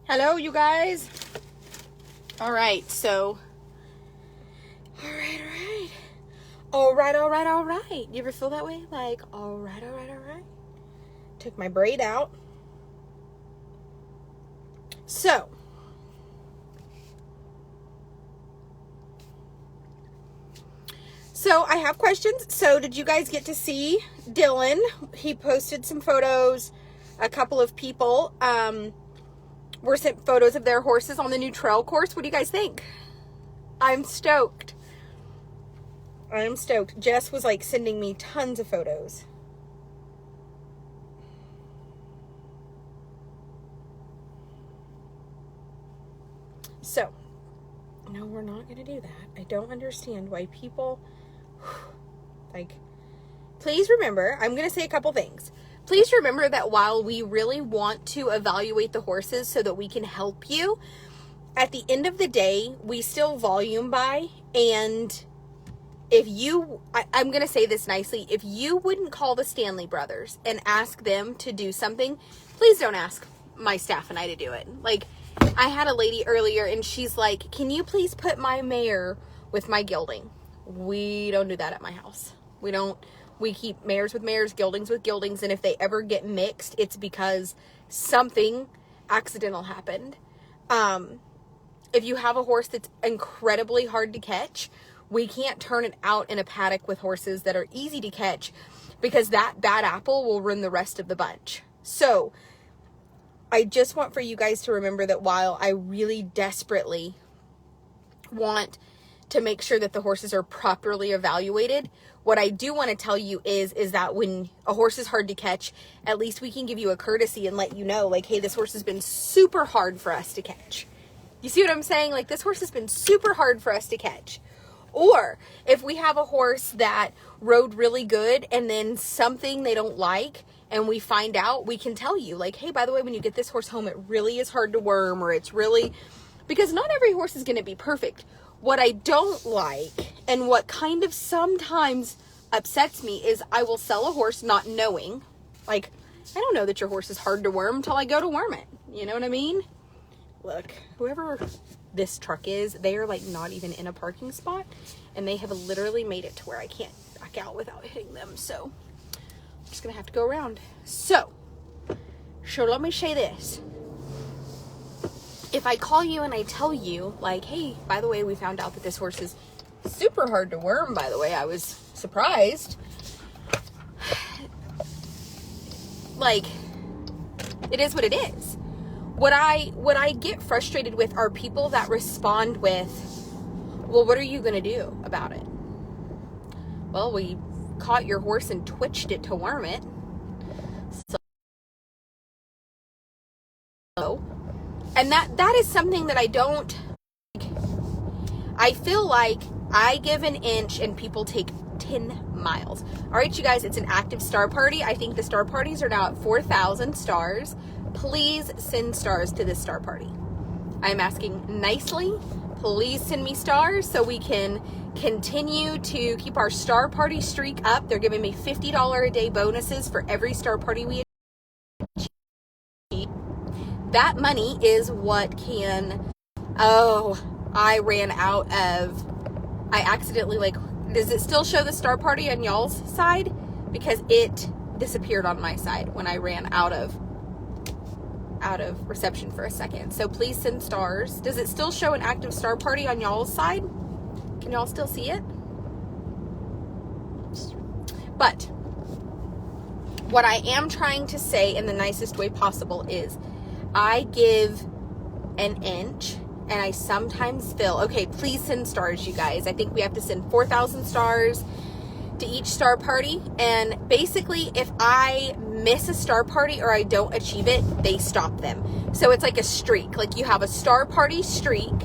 Hello, you guys. All right, so, all right. You ever feel that way? Like, all right. Took my braid out. So, I have questions. So, did you guys get to see Dylan? He posted some photos. A couple of people were sent photos of their horses on the new trail course. What do you guys think? I'm stoked. Jess was like sending me tons of photos. So, no, we're not going to do that. I don't understand why people, like, please remember, I'm going to say a couple things. Please remember that while we really want to evaluate the horses so that we can help you, at the end of the day, we still volume buy. And if you, I'm going to say this nicely, if you wouldn't call the Stanley brothers and ask them to do something, please don't ask my staff and I to do it. Like, I had a lady earlier and she's like, can you please put my mare with my gelding? We don't do that at my house. We keep mares with mares, geldings with geldings, and if they ever get mixed, it's because something accidental happened. If you have a horse that's incredibly hard to catch, we can't turn it out in a paddock with horses that are easy to catch because that bad apple will ruin the rest of the bunch. So, I just want for you guys to remember that while I really desperately want to make sure that the horses are properly evaluated, what I do want to tell you is that when a horse is hard to catch, at least we can give you a courtesy and let you know, like, hey, this horse has been super hard for us to catch. You see what I'm saying? Like, this horse has been super hard for us to catch. Or if we have a horse that rode really good and then something they don't like and we find out, we can tell you, like, hey, by the way, when you get this horse home, it really is hard to worm, or it's really, because not every horse is going to be perfect. What I don't like, and what kind of sometimes upsets me, is I will sell a horse not knowing. Like, I don't know that your horse is hard to worm till I go to worm it. You know what I mean? Look, whoever this truck is, they are like not even in a parking spot, and they have literally made it to where I can't back out without hitting them. So, I'm just going to have to go around. So let me say this. If I call you and I tell you, like, hey, by the way, we found out that this horse is super hard to worm, by the way, I was surprised. Like, it is what it is. What I get frustrated with are people that respond with, well, what are you going to do about it? Well, we caught your horse and twitched it to worm it. So, and that is something that I don't, I feel like I give an inch and people take 10 miles. All right, you guys, it's an active star party. I think the star parties are now at 4,000 stars. Please send stars to this star party. I'm asking nicely. Please send me stars so we can continue to keep our star party streak up. They're giving me $50 a day bonuses for every star party we achieve. That money is what can, I ran out of, I accidentally, like, does it still show the star party on y'all's side? Because it disappeared on my side when I ran out of reception for a second. So please send stars. Does it still show an active star party on y'all's side? Can y'all still see it? But what I am trying to say in the nicest way possible is I give an inch and I sometimes feel, okay, please send stars, you guys. I think we have to send 4,000 stars to each star party. And basically, if I miss a star party or I don't achieve it, they stop them. So it's like a streak. Like, you have a star party streak.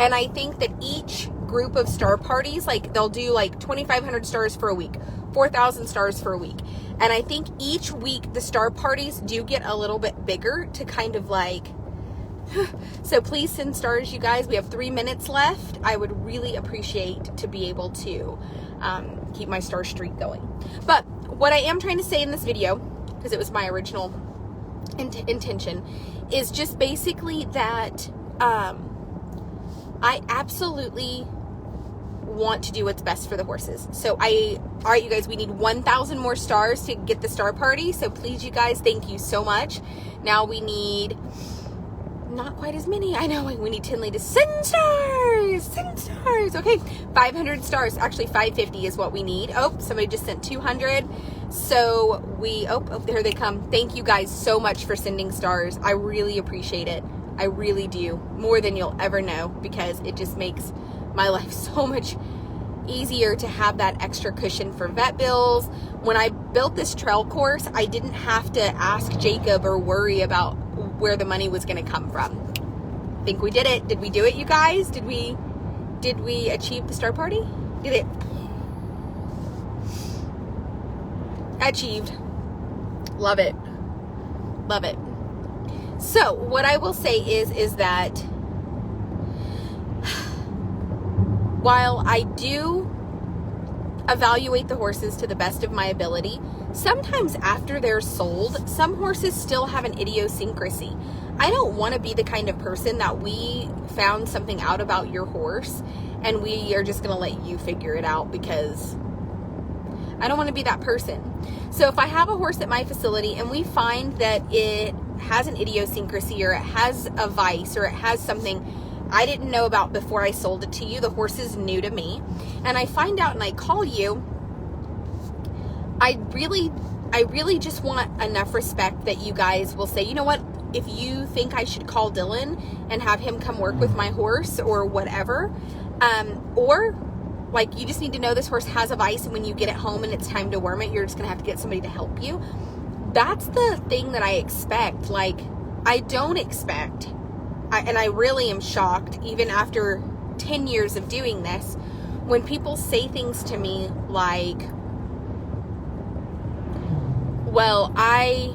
And I think that each group of star parties, like, they'll do like 2,500 stars for a week, 4,000 stars for a week. And I think each week the star parties do get a little bit bigger to kind of like, so please send stars, you guys. We have 3 minutes left. I would really appreciate to be able to keep my star streak going. But what I am trying to say in this video, because it was my original intention is just basically that I absolutely want to do what's best for the horses. So all right, you guys, we need 1,000 more stars to get the star party. So please, you guys, thank you so much. Now we need not quite as many. I know we need Tinley to send stars. Okay, 500 stars. Actually, 550 is what we need. Oh, somebody just sent 200. So there they come. Thank you guys so much for sending stars. I really appreciate it. I really do, more than you'll ever know, because it just makes my life so much easier to have that extra cushion for vet bills. When I built this trail course, I didn't have to ask Jacob or worry about where the money was going to come from. I think we did it. Did we do it, you guys? Did we achieve the star party? Did it? Achieved. Love it. Love it. So what I will say is that while I do evaluate the horses to the best of my ability, sometimes after they're sold, some horses still have an idiosyncrasy. I don't want to be the kind of person that we found something out about your horse and we are just going to let you figure it out, because I don't want to be that person. So if I have a horse at my facility and we find that it has an idiosyncrasy, or it has a vice, or it has something I didn't know about before I sold it to you, the horse is new to me, and I find out and I call you, I really just want enough respect that you guys will say, you know what, if you think I should call Dylan and have him come work with my horse or whatever, or like, you just need to know this horse has a vice, and when you get it home and it's time to worm it, you're just gonna have to get somebody to help you. That's the thing that I expect. Like, I don't expect, and I really am shocked, even after 10 years of doing this, when people say things to me like, well, I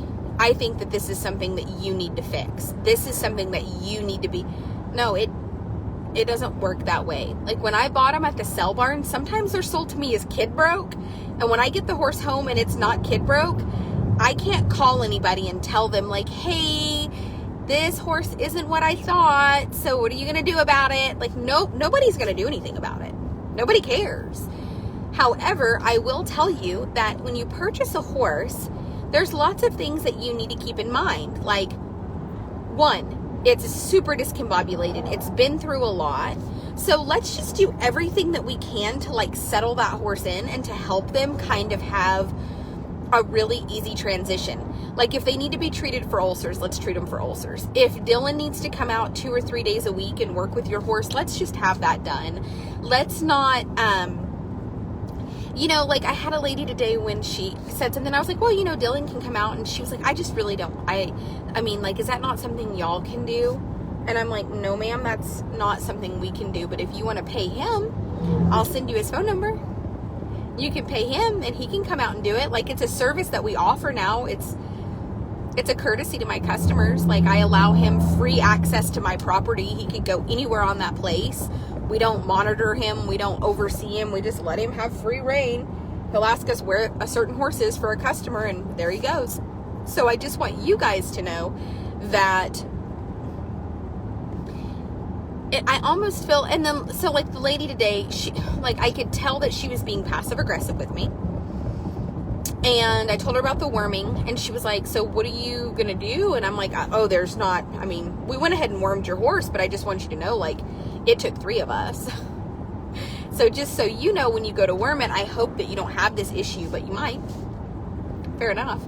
think that this is something that you need to fix. This is something that you need to be. No, it doesn't work that way. Like, when I bought them at the sell barn, sometimes they're sold to me as kid broke. And when I get the horse home and it's not kid broke, I can't call anybody and tell them like, hey, this horse isn't what I thought, so what are you going to do about it? Like, nope, nobody's going to do anything about it. Nobody cares. However, I will tell you that when you purchase a horse, there's lots of things that you need to keep in mind. Like, one, it's super discombobulated. It's been through a lot. So let's just do everything that we can to like settle that horse in and to help them kind of have a really easy transition. Like, if they need to be treated for ulcers, let's treat them for ulcers. If Dylan needs to come out 2 or 3 days a week and work with your horse, let's just have that done. Let's not, like, I had a lady today when she said something, I was like, well, Dylan can come out, and she was like, I just really don't, I mean, like, is that not something y'all can do? And I'm like, no, ma'am, that's not something we can do, but if you want to pay him, I'll send you his phone number. You can pay him and he can come out and do it. Like, it's a service that we offer now. It's a courtesy to my customers. Like, I allow him free access to my property. He could go anywhere on that place. We don't monitor him. We don't oversee him. We just let him have free reign. He'll ask us where a certain horse is for a customer, and there he goes. So I just want you guys to know that I almost feel, and then, so like the lady today, I could tell that she was being passive aggressive with me. And I told her about the worming, and she was like, so what are you going to do? And I'm like, we went ahead and wormed your horse, but I just want you to know, like, it took 3 of us. So just so you know, when you go to worm it, I hope that you don't have this issue, but you might. Fair enough.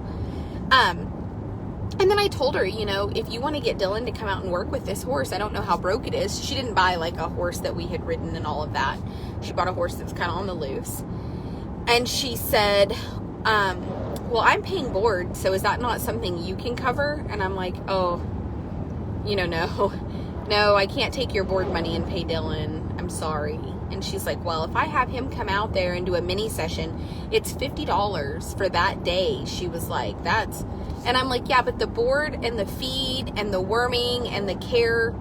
And then I told her, if you want to get Dylan to come out and work with this horse, I don't know how broke it is. She didn't buy like a horse that we had ridden and all of that. She bought a horse that was kind of on the loose. And she said, well, I'm paying board, so is that not something you can cover? And I'm like, oh, no, I can't take your board money and pay Dylan. I'm sorry. And she's like, well, if I have him come out there and do a mini session, it's $50 for that day. She was like, and I'm like, yeah, but the board and the feed and the worming and the care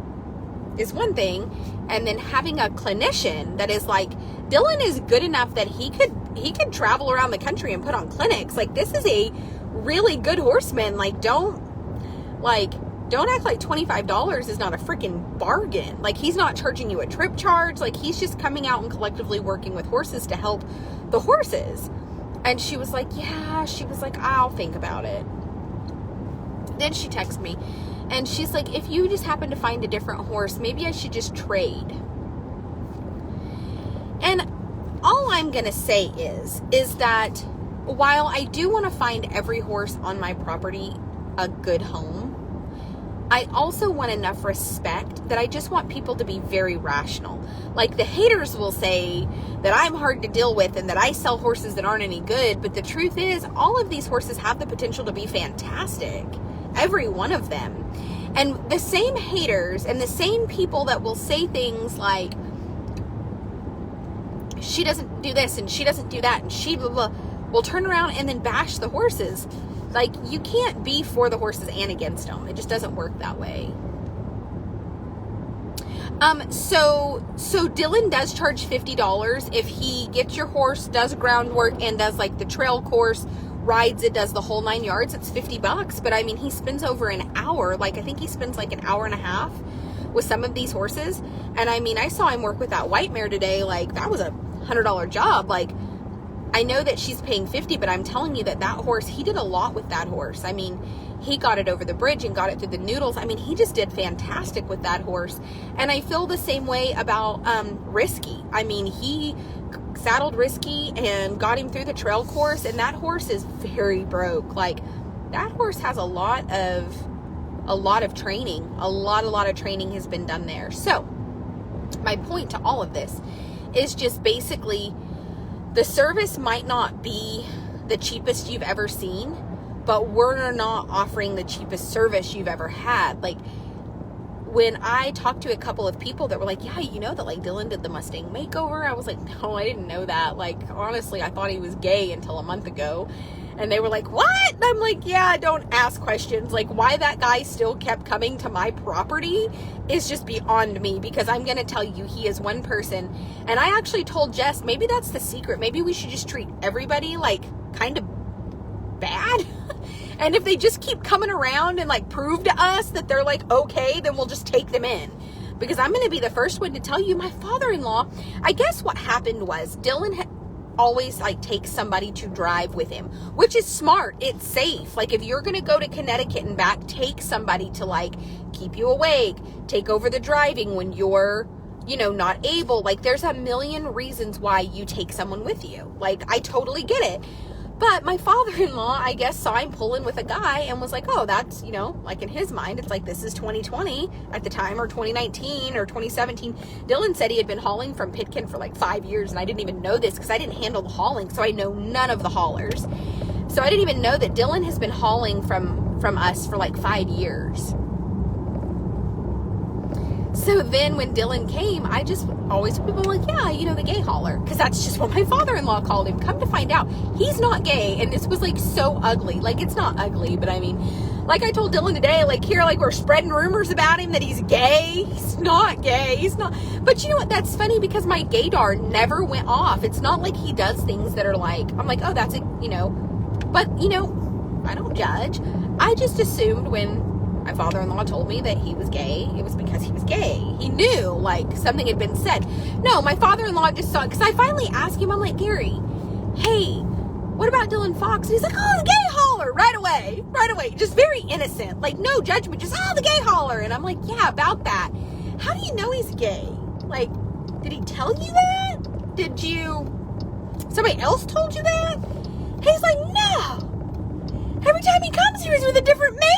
is one thing. And then having a clinician that is like, Dylan is good enough that he could travel around the country and put on clinics. Like, this is a really good horseman. Like, don't Like, don't act like $25 is not a freaking bargain. Like, he's not charging you a trip charge. Like, he's just coming out and collectively working with horses to help the horses. And she was like, yeah. She was like, I'll think about it. Then she texted me. And she's like, if you just happen to find a different horse, maybe I should just trade. And all I'm going to say is that while I do want to find every horse on my property a good home, I also want enough respect that I just want people to be very rational. Like, the haters will say that I'm hard to deal with and that I sell horses that aren't any good. But the truth is, all of these horses have the potential to be fantastic. Every one of them. And the same haters and the same people that will say things like, she doesn't do this and she doesn't do that and she blah, blah, will turn around and then bash the horses. Like, you can't be for the horses and against them. It just doesn't work that way. So Dylan does charge $50 if he gets your horse, does groundwork, and does like the trail course, rides it, does the whole 9 yards. It's $50. But I mean, he spends over an hour. Like, I think he spends like an hour and a half with some of these horses. And I mean, I saw him work with that white mare today. Like, that was a $100 job. Like, I know that she's paying $50, but I'm telling you that horse, he did a lot with that horse. I mean, he got it over the bridge and got it through the noodles. I mean, he just did fantastic with that horse. And I feel the same way about Risky. I mean, he saddled Risky and got him through the trail course, and that horse is very broke. Like, that horse has a lot of training. A lot of training has been done there. So my point to all of this is just basically, the service might not be the cheapest you've ever seen, but we're not offering the cheapest service you've ever had. Like, when I talked to a couple of people that were like, yeah, you know that like Dylan did the Mustang makeover. I was like, no, I didn't know that. Like, honestly, I thought he was gay until a month ago. And they were like, what? And I'm like, yeah, don't ask questions. Like, why that guy still kept coming to my property is just beyond me, because I'm going to tell you, he is one person. And I actually told Jess, maybe that's the secret. Maybe we should just treat everybody like kind of bad. And if they just keep coming around and like prove to us that they're like okay, then we'll just take them in. Because I'm going to be the first one to tell you, my father-in-law, I guess what happened was Dylan always like takes somebody to drive with him, which is smart. It's safe. Like, if you're going to go to Connecticut and back, take somebody to like keep you awake, take over the driving when you're, you know, not able. Like, there's a million reasons why you take someone with you. Like, I totally get it. But my father-in-law, I guess, saw him pulling with a guy and was like, oh, that's, you know, like in his mind, it's like, this is 2020 at the time, or 2019 or 2017. Dylan said he had been hauling from Pitkin for like 5 years, and I didn't even know this because I didn't handle the hauling, so I know none of the haulers. So I didn't even know that Dylan has been hauling from us for like 5 years. So then when Dylan came, I just always people were like, yeah, you know, the gay hauler. Because that's just what my father-in-law called him. Come to find out, he's not gay. And this was like so ugly. Like, it's not ugly, but I mean, like I told Dylan today, like here, like we're spreading rumors about him that he's gay. He's not gay. He's not. But you know what? That's funny, because my gaydar never went off. It's not like he does things that are like, I'm like, oh, that's a, you know. But, you know, I don't judge. I just assumed when my father-in-law told me that he was gay, it was because he was gay. He knew, like, something had been said. No, my father-in-law just saw, because I finally asked him, I'm like, Gary, hey, what about Dylan Fox? And he's like, oh, the gay hauler, right away. Just very innocent, like, no judgment, just, oh, the gay hauler. And I'm like, yeah, about that. How do you know he's gay? Like, did he tell you that? Somebody else told you that? He's like, no. Every time he comes here, he's with a different man.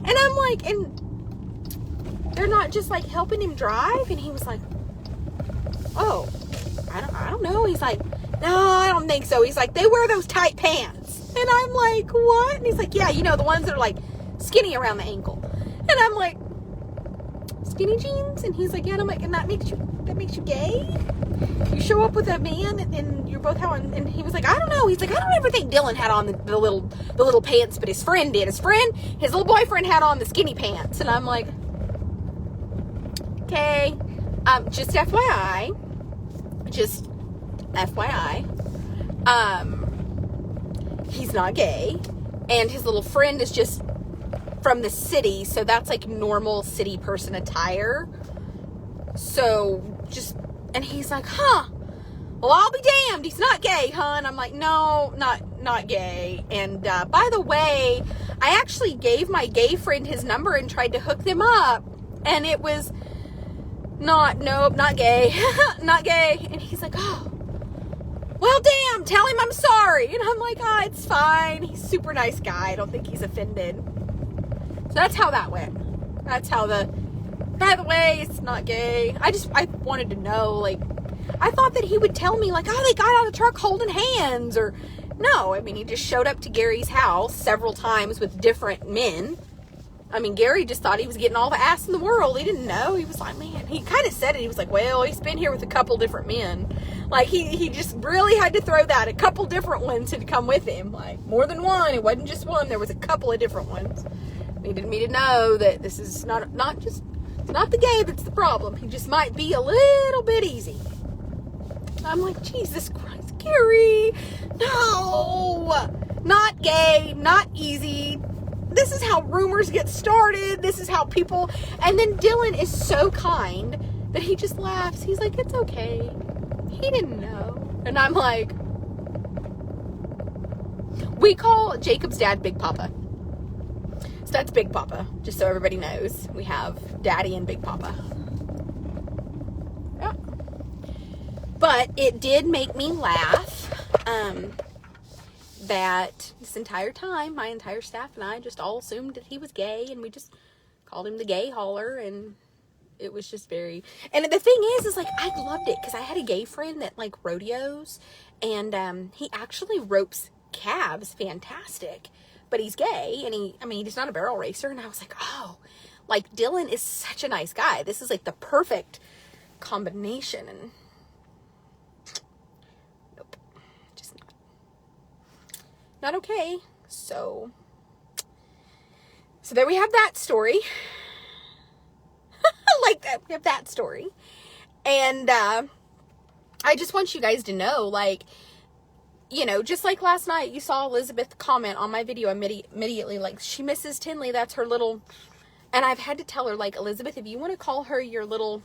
And I'm like, and they're not just like helping him drive? And he was like, oh, I don't know. He's like, no, I don't think so. He's like, they wear those tight pants. And I'm like, what? And he's like, yeah, you know, the ones that are like skinny around the ankle. And I'm like, skinny jeans? And he's like, yeah. And I'm like, and that makes you gay? You show up with a man and you're both having, and he was like, I don't know. He's like, I don't ever think Dylan had on the little pants, but his friend did. His little boyfriend had on the skinny pants. And I'm like, okay, just FYI, he's not gay, and his little friend is just from the city, so that's like normal city person attire. So and he's like, huh, well, I'll be damned, he's not gay, huh? And I'm like, no, not gay. And by the way, I actually gave my gay friend his number and tried to hook them up, and it was not gay. Not gay. And he's like, oh, well, damn, tell him I'm sorry. And I'm like, it's fine, he's a super nice guy, I don't think he's offended. So that's how that went. That's how by the way, it's not gay. I wanted to know, like, I thought that he would tell me, like, oh, they got out of the truck holding hands, or no. I mean, he just showed up to Gary's house several times with different men. I mean, Gary just thought he was getting all the ass in the world. He didn't know. He was like, man, he kind of said it. He was like, well, he's been here with a couple different men. Like, he just really had to throw that. A couple different ones had come with him. Like, more than one. It wasn't just one. There was a couple of different ones. Needed me to know that this is not just, it's not the gay that's the problem. He just might be a little bit easy. I'm like, Jesus Christ, Gary, no, not gay, not easy. This is how rumors get started. This is how people, and then Dylan is so kind that he just laughs. He's like, it's okay. He didn't know. And I'm like, we call Jacob's dad Big Papa. So that's Big Papa, just so everybody knows. We have Daddy and Big Papa. Yeah. But it did make me laugh that this entire time, my entire staff and I just all assumed that he was gay, and we just called him the gay hauler, and it was just very, and the thing is like, I loved it, because I had a gay friend that like rodeos, and he actually ropes calves fantastic, but he's gay, and he's not a barrel racer, and I was like, oh, like, Dylan is such a nice guy. This is like the perfect combination, and nope, just not okay. So there we have that story. Like that, we have that story. And I just want you guys to know, like, you know, just like last night, you saw Elizabeth comment on my video immediately, like, she misses Tinley, that's her little, and I've had to tell her, like, Elizabeth, if you want to call her your little,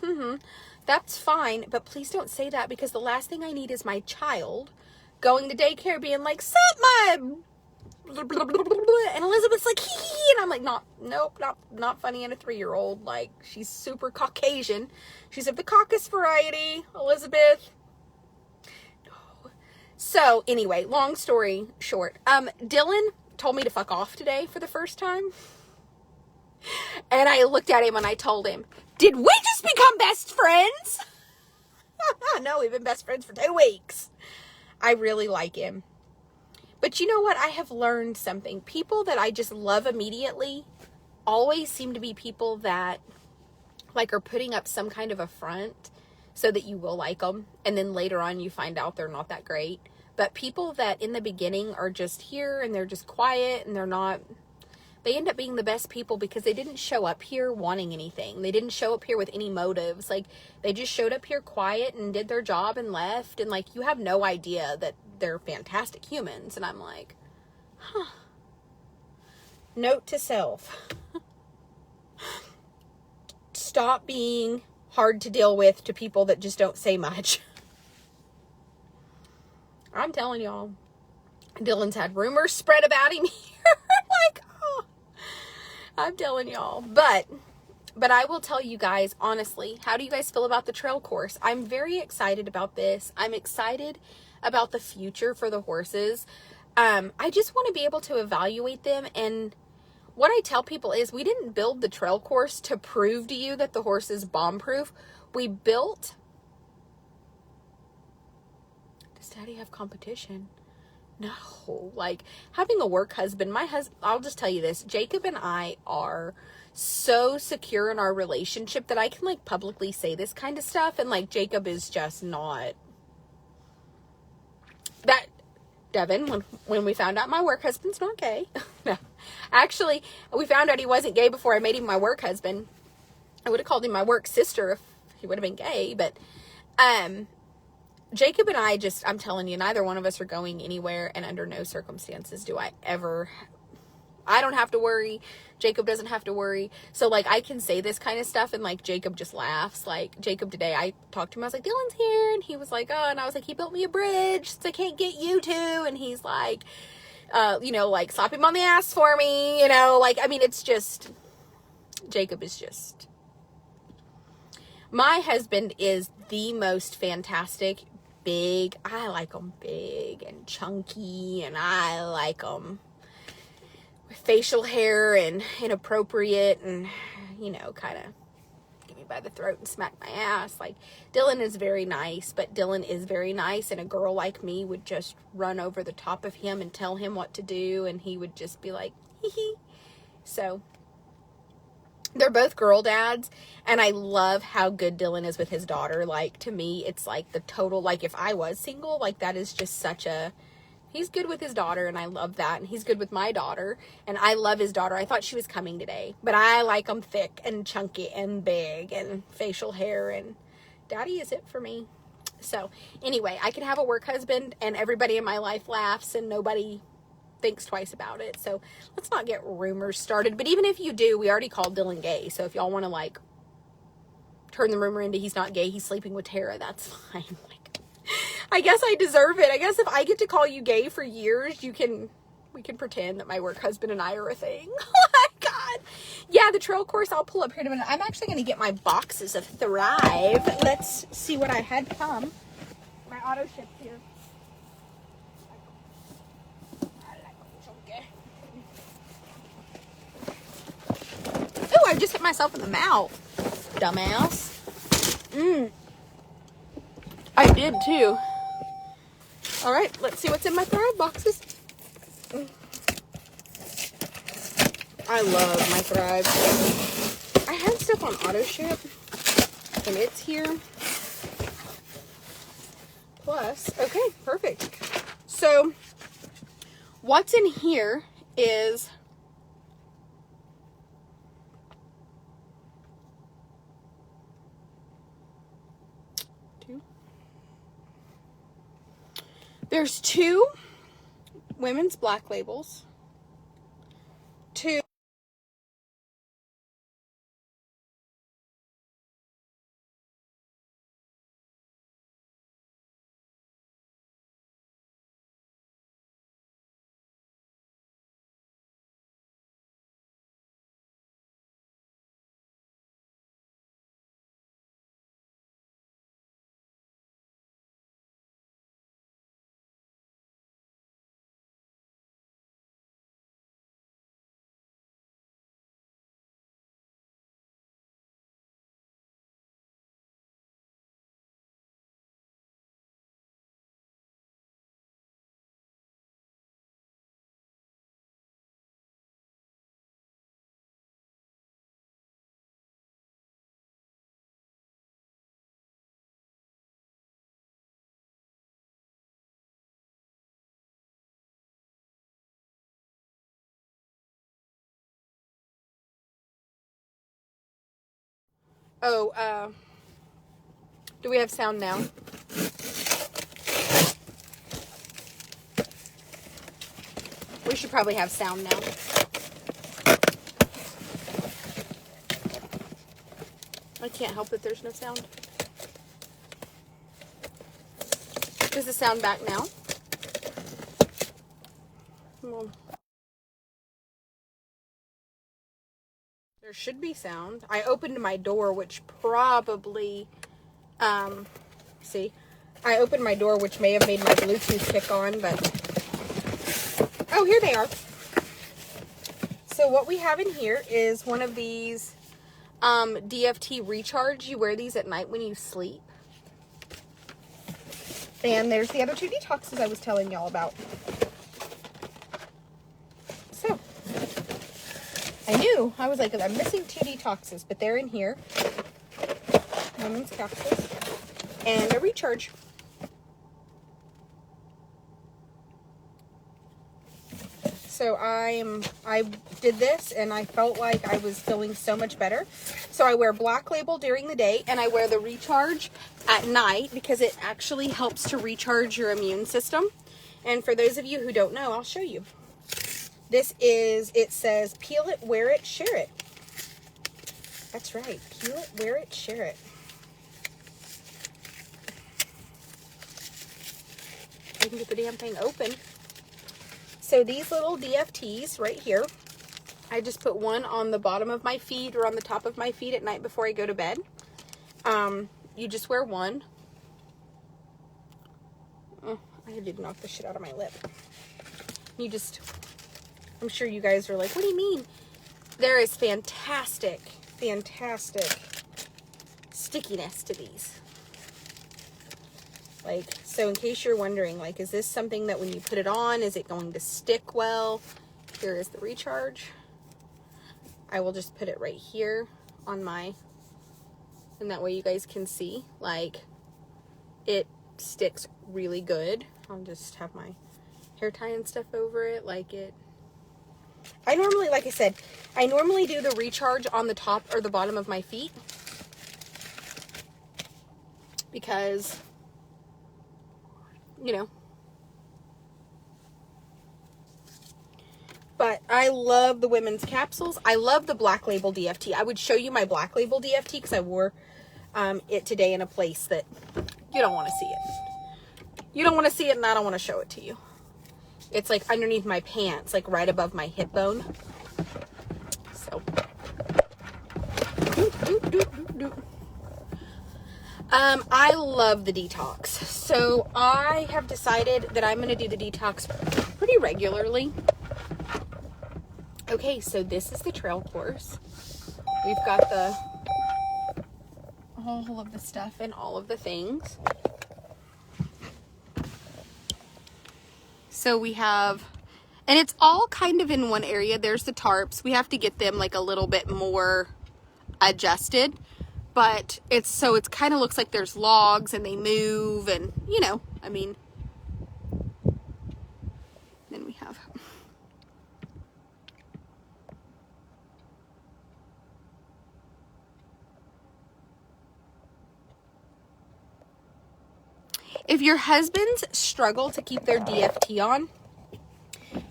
that's fine, but please don't say that, because the last thing I need is my child going to daycare being like, sup my, and Elizabeth's like, hee hee, and I'm like, not funny in a 3-year-old, like, she's super Caucasian, she's of the Caucasus variety, Elizabeth. So anyway, long story short, Dylan told me to fuck off today for the first time, and I looked at him and I told him, did we just become best friends? No, we've been best friends for 2 weeks. I really like him. But you know what? I have learned something. People that I just love immediately always seem to be people that, like, are putting up some kind of a front so that you will like them. And then later on you find out they're not that great. But people that in the beginning are just here and they're just quiet and they end up being the best people because they didn't show up here wanting anything. They didn't show up here with any motives. Like, they just showed up here quiet and did their job and left. And, like, you have no idea that they're fantastic humans. And I'm like, Note to self. Stop being hard to deal with to people that just don't say much. I'm telling y'all, Dylan's had rumors spread about him here. Like, oh, I'm telling y'all. But I will tell you guys, honestly, how do you guys feel about the trail course? I'm very excited about this. I'm excited about the future for the horses. I just want to be able to evaluate them. And what I tell people is, we didn't build the trail course to prove to you that the horse is bomb-proof. We built... Does Daddy have competition? No. Like, having a work husband, I'll just tell you this, Jacob and I are so secure in our relationship that I can, like, publicly say this kind of stuff, and, like, Jacob is just not... That, Devin, when we found out my work husband's not gay, no, actually, we found out he wasn't gay before I made him my work husband. I would have called him my work sister if he would have been gay, but, Jacob and I just, I'm telling you, neither one of us are going anywhere, and under no circumstances do I ever I don't have to worry. Jacob doesn't have to worry. So, like, I can say this kind of stuff, and, like, Jacob just laughs. Like, Jacob today, I talked to him. I was like, Dylan's here. And he was like, oh. And I was like, he built me a bridge so I can't get you to. And he's like, you know, like, slap him on the ass for me. You know, like, I mean, it's just, Jacob is just, my husband is the most fantastic, big. I like him big and chunky, and I like him with facial hair and inappropriate and, you know, kind of get me by the throat and smack my ass. Like, Dylan is very nice, but Dylan is very nice, and a girl like me would just run over the top of him and tell him what to do, and he would just be like, hee hee. So, they're both girl dads, and I love how good Dylan is with his daughter. Like, to me, it's like the total, like, if I was single, like, that is just such a, he's good with his daughter, and I love that, and he's good with my daughter, and I love his daughter. I thought she was coming today, but I like them thick and chunky and big and facial hair, and daddy is it for me. So, anyway, I can have a work husband, and everybody in my life laughs, and nobody thinks twice about it. So let's not get rumors started. But even if you do, we already called Dylan gay. So if y'all want to, like, turn the rumor into he's not gay, he's sleeping with Tara, that's fine. Like, I guess I deserve it. I guess if I get to call you gay for years, we can pretend that my work husband and I are a thing. Oh my God. Yeah, the trail course, I'll pull up here in a minute. I'm actually going to get my boxes of Thrive. Let's see what I had come. My auto ship's here. Oh, I just hit myself in the mouth, dumbass. I did too. All right, let's see what's in my Thrive boxes. I love my Thrive. I had stuff on auto ship, and it's here. Plus, okay, perfect. So, what's in here is there's 2 women's black labels, 2 do we have sound now? We should probably have sound now. I can't help it, there's no sound. Does the sound back now? Well, there should be sound. I opened my door, which probably, see, I opened my door, which may have made my Bluetooth kick on, but, oh, here they are. So what we have in here is one of these DFT recharge. You wear these at night when you sleep. And there's the other 2 detoxes I was telling y'all about. So, I knew. I was like, I'm missing 2 detoxes, but they're in here. Women's capsules. And a recharge. So I did this, and I felt like I was feeling so much better. So I wear Black Label during the day, and I wear the recharge at night because it actually helps to recharge your immune system. And for those of you who don't know, I'll show you. it says, peel it, wear it, share it. That's right. Peel it, wear it, share it. I can get the damn thing open. So these little DFTs right here, I just put one on the bottom of my feet or on the top of my feet at night before I go to bed. You just wear one. Oh, I did knock the shit out of my lip. You just, I'm sure you guys are like, what do you mean? There is fantastic stickiness to these. Like, so in case you're wondering, like, is this something that when you put it on, is it going to stick well? Here is the recharge. I will just put it right here on my, and that way you guys can see, like, it sticks really good. I'll just have my hair tie and stuff over it, like it. I normally, like I said, I normally do the recharge on the top or the bottom of my feet because, you know, but I love the women's capsules. I love the Black Label DFT. I would show you my Black Label DFT because I wore it today in a place that you don't want to see it. You don't want to see it, and I don't want to show it to you. It's like underneath my pants, like right above my hip bone. So, I love the detox. So I have decided that I'm going to do the detox pretty regularly. Okay, so this is the trail course. We've got all of the stuff and all of the things. So we have, and it's all kind of in one area. There's the tarps. We have to get them like a little bit more adjusted, but it's kind of looks like there's logs and they move and, you know, I mean, then we have, if your husbands struggle to keep their DFT on,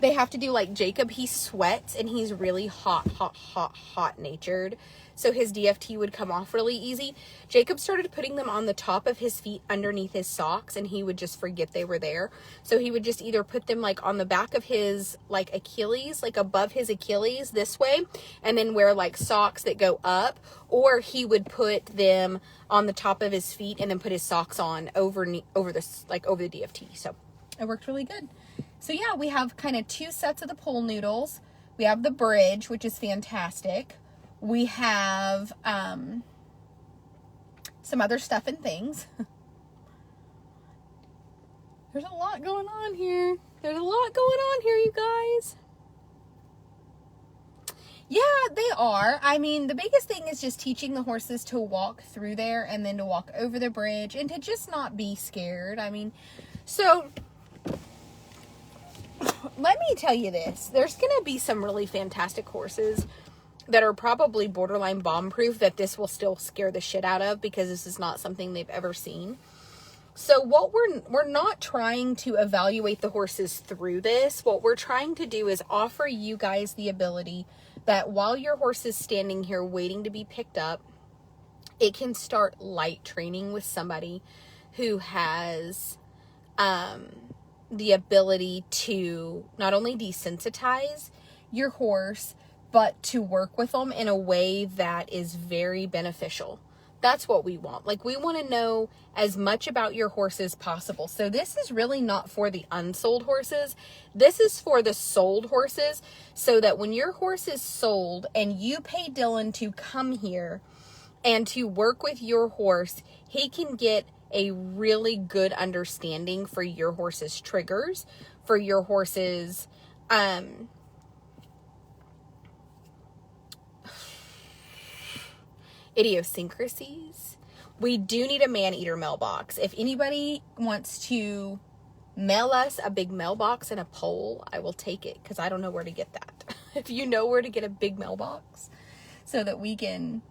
they have to do like Jacob. He sweats and he's really hot natured. So his DFT would come off really easy. Jacob started putting them on the top of his feet underneath his socks and he would just forget they were there. So he would just either put them like on the back of his like Achilles, like above his Achilles this way, and then wear like socks that go up, or he would put them on the top of his feet and then put his socks on over the DFT. So it worked really good. So yeah, we have kind of two sets of the pool noodles. We have the bridge, which is fantastic. We have some other stuff and things. There's a lot going on here. You guys. Yeah, they are. I mean, the biggest thing is just teaching the horses to walk through there and then to walk over the bridge and to just not be scared. I mean, so let me tell you this. There's going to be some really fantastic horses that are probably borderline bomb-proof that this will still scare the shit out of because this is not something they've ever seen. So what we're not trying to evaluate the horses through this. What we're trying to do is offer you guys the ability that while your horse is standing here waiting to be picked up, it can start light training with somebody who has the ability to not only desensitize your horse, but to work with them in a way that is very beneficial. That's what we want. Like, we want to know as much about your horse as possible. So this is really not for the unsold horses. This is for the sold horses, so that when your horse is sold and you pay Dylan to come here and to work with your horse, he can get a really good understanding for your horse's triggers, for your horse's idiosyncrasies. We do need a man-eater mailbox. If anybody wants to mail us a big mailbox and a pole, I will take it because I don't know where to get that. If you know where to get a big mailbox so that we can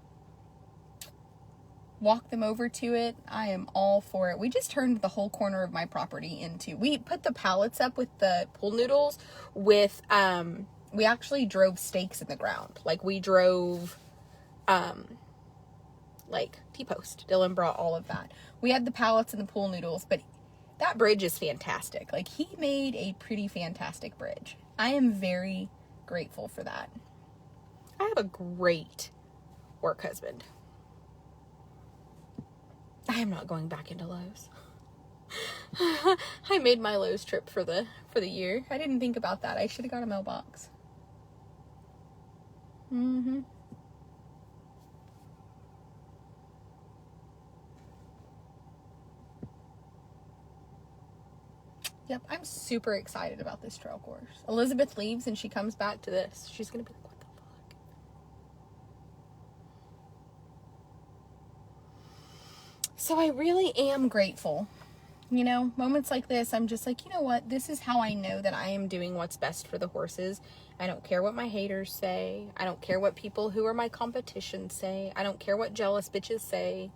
walk them over to it, I am all for it. We just turned the whole corner of my property we put the pallets up with the pool noodles with, we actually drove stakes in the ground. Like, we drove, like, T-post. Dylan brought all of that. We had the pallets and the pool noodles, but that bridge is fantastic. Like, he made a pretty fantastic bridge. I am very grateful for that. I have a great work husband. I am not going back into Lowe's. I made my Lowe's trip for the year. I didn't think about that. I should have got a mailbox. Yep, I'm super excited about this trail course. Elizabeth leaves and she comes back to this. She's going to be like, what the fuck? So I really am grateful. You know, moments like this, I'm just like, you know what? This is how I know that I am doing what's best for the horses. I don't care what my haters say. I don't care what people who are my competition say. I don't care what jealous bitches say.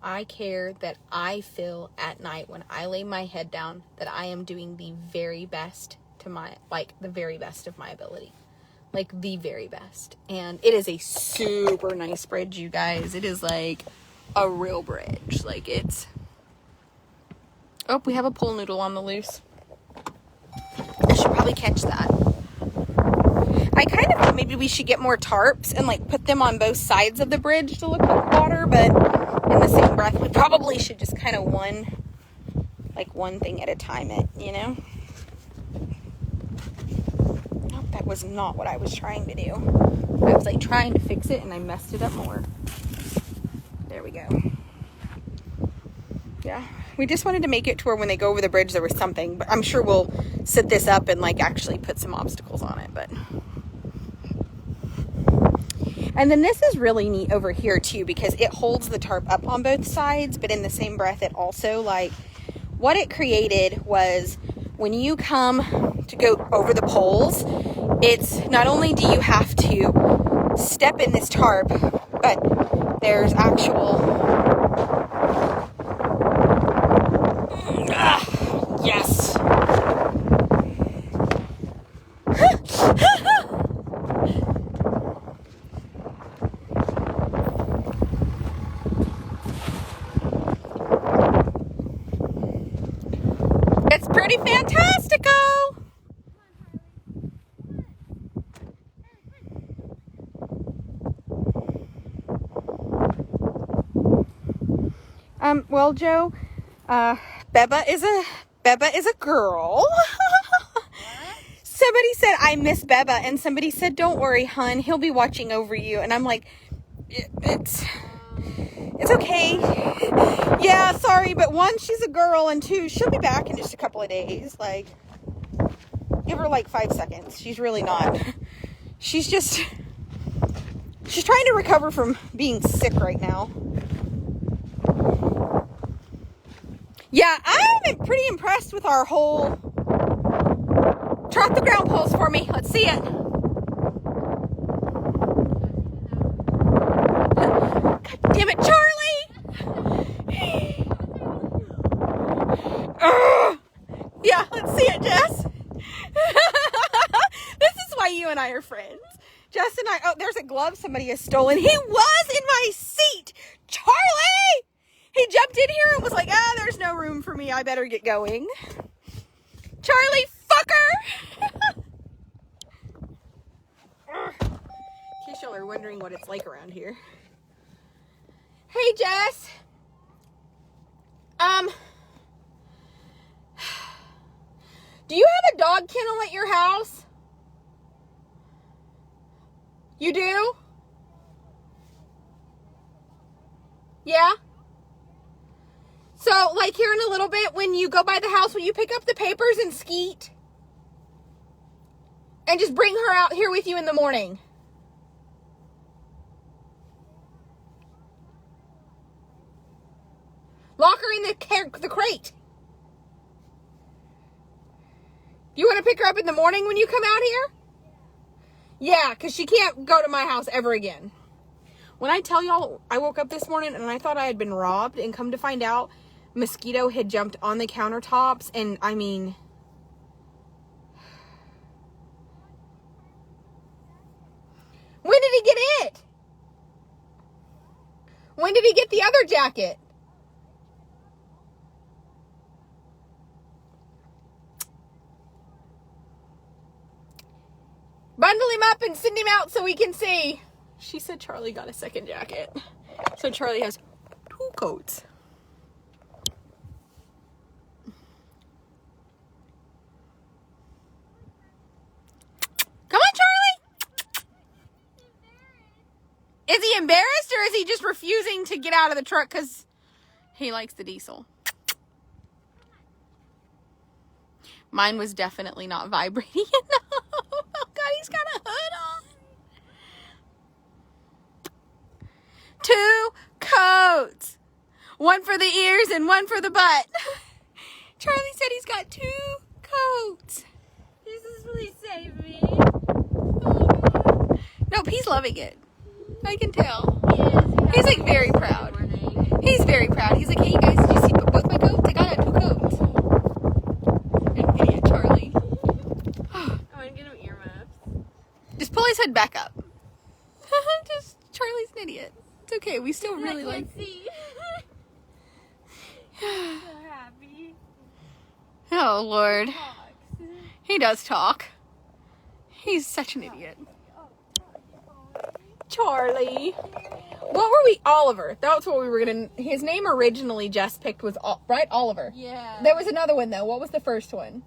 I care that I feel at night when I lay my head down that I am doing the very best the very best of my ability. Like, the very best. And it is a super nice bridge, you guys. It is like a real bridge. Like, it's... Oh, we have a pool noodle on the loose. I should probably catch that. I kind of thought maybe we should get more tarps and, like, put them on both sides of the bridge to look like water, but in the same breath, we probably should just kind of one thing at a time you know? Nope, that was not what I was trying to do. I was, like, trying to fix it, and I messed it up more. There we go. Yeah. We just wanted to make it to where when they go over the bridge, there was something. But I'm sure we'll set this up and, like, actually put some obstacles on it. But and then this is really neat over here, too, because it holds the tarp up on both sides. But in the same breath, it also, like, what it created was when you come to go over the poles, it's not only do you have to step in this tarp, but there's actual... Yes. It's pretty fantastical. Well, Joe, Beba is a girl. Somebody said, I miss Beba. And somebody said, don't worry, hun. He'll be watching over you. And I'm like, it's okay. Yeah, sorry. But one, she's a girl. And two, she'll be back in just a couple of days. Like, give her like 5 seconds. She's really not. She's trying to recover from being sick right now. Yeah, I'm pretty impressed with our whole... Trot the ground poles for me. Let's see it. God damn it, Charlie! Yeah, let's see it, Jess. This is why you and I are friends. Jess and I... Oh, there's a glove somebody has stolen. He was in my seat! Charlie! He jumped in here and was like, there's no room for me. I better get going. Charlie, fucker! In case y'all are wondering what it's like around here. Hey, Jess. Do you have a dog kennel at your house? You do? Yeah? So, like, here in a little bit, when you go by the house, will you pick up the papers and Skeet? And just bring her out here with you in the morning. Lock her in the crate. You want to pick her up in the morning when you come out here? Yeah, because she can't go to my house ever again. When I tell y'all, I woke up this morning and I thought I had been robbed, and come to find out, mosquito had jumped on the countertops, and I mean, when did he get it? When did he get the other jacket? Bundle him up and send him out so we can see. She said Charlie got a second jacket. So Charlie has 2 coats. Come on, Charlie. Is he embarrassed, or is he just refusing to get out of the truck because he likes the diesel? Mine was definitely not vibrating enough. Oh, God, he's got a hood on. 2 coats. 1 for the ears and 1 for the butt. Charlie said he's got 2 coats. This is really saving me. Nope, he's loving it. I can tell. He is. He's like very proud. He's very proud. He's like, hey, you guys, did you see both my coats? I got 2 coats. An idiot, Charlie. I want to get him earmuffs. Just pull his head back up. Charlie's an idiot. It's okay. We still really I like. can't see. So happy. Oh Lord, Talks. he does talk. He's such an idiot. Charlie. What were we? Oliver. That's what we were gonna. His name originally Jess picked was right, Oliver. Yeah. There was another one though. What was the first one?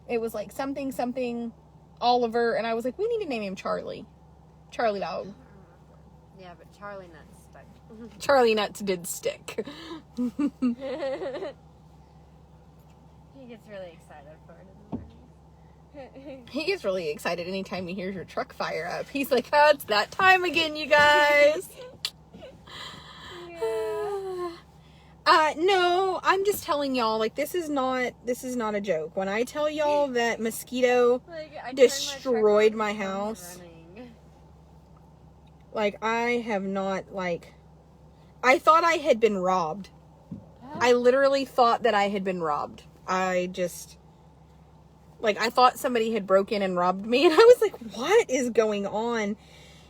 It was like something Oliver, and I was like, we need to name him Charlie. Charlie dog. Yeah, but Charlie Nuts stuck. Charlie Nuts did stick. He gets really excited for it in the morning. He gets really excited anytime he hears your truck fire up. He's like, oh, it's that time again, you guys. No, I'm just telling y'all, like, this is not a joke. When I tell y'all that mosquito I destroyed my house, like, I have not, like, I thought I had been robbed. I literally thought that I had been robbed. I thought somebody had broke in and robbed me, and I was like, what is going on?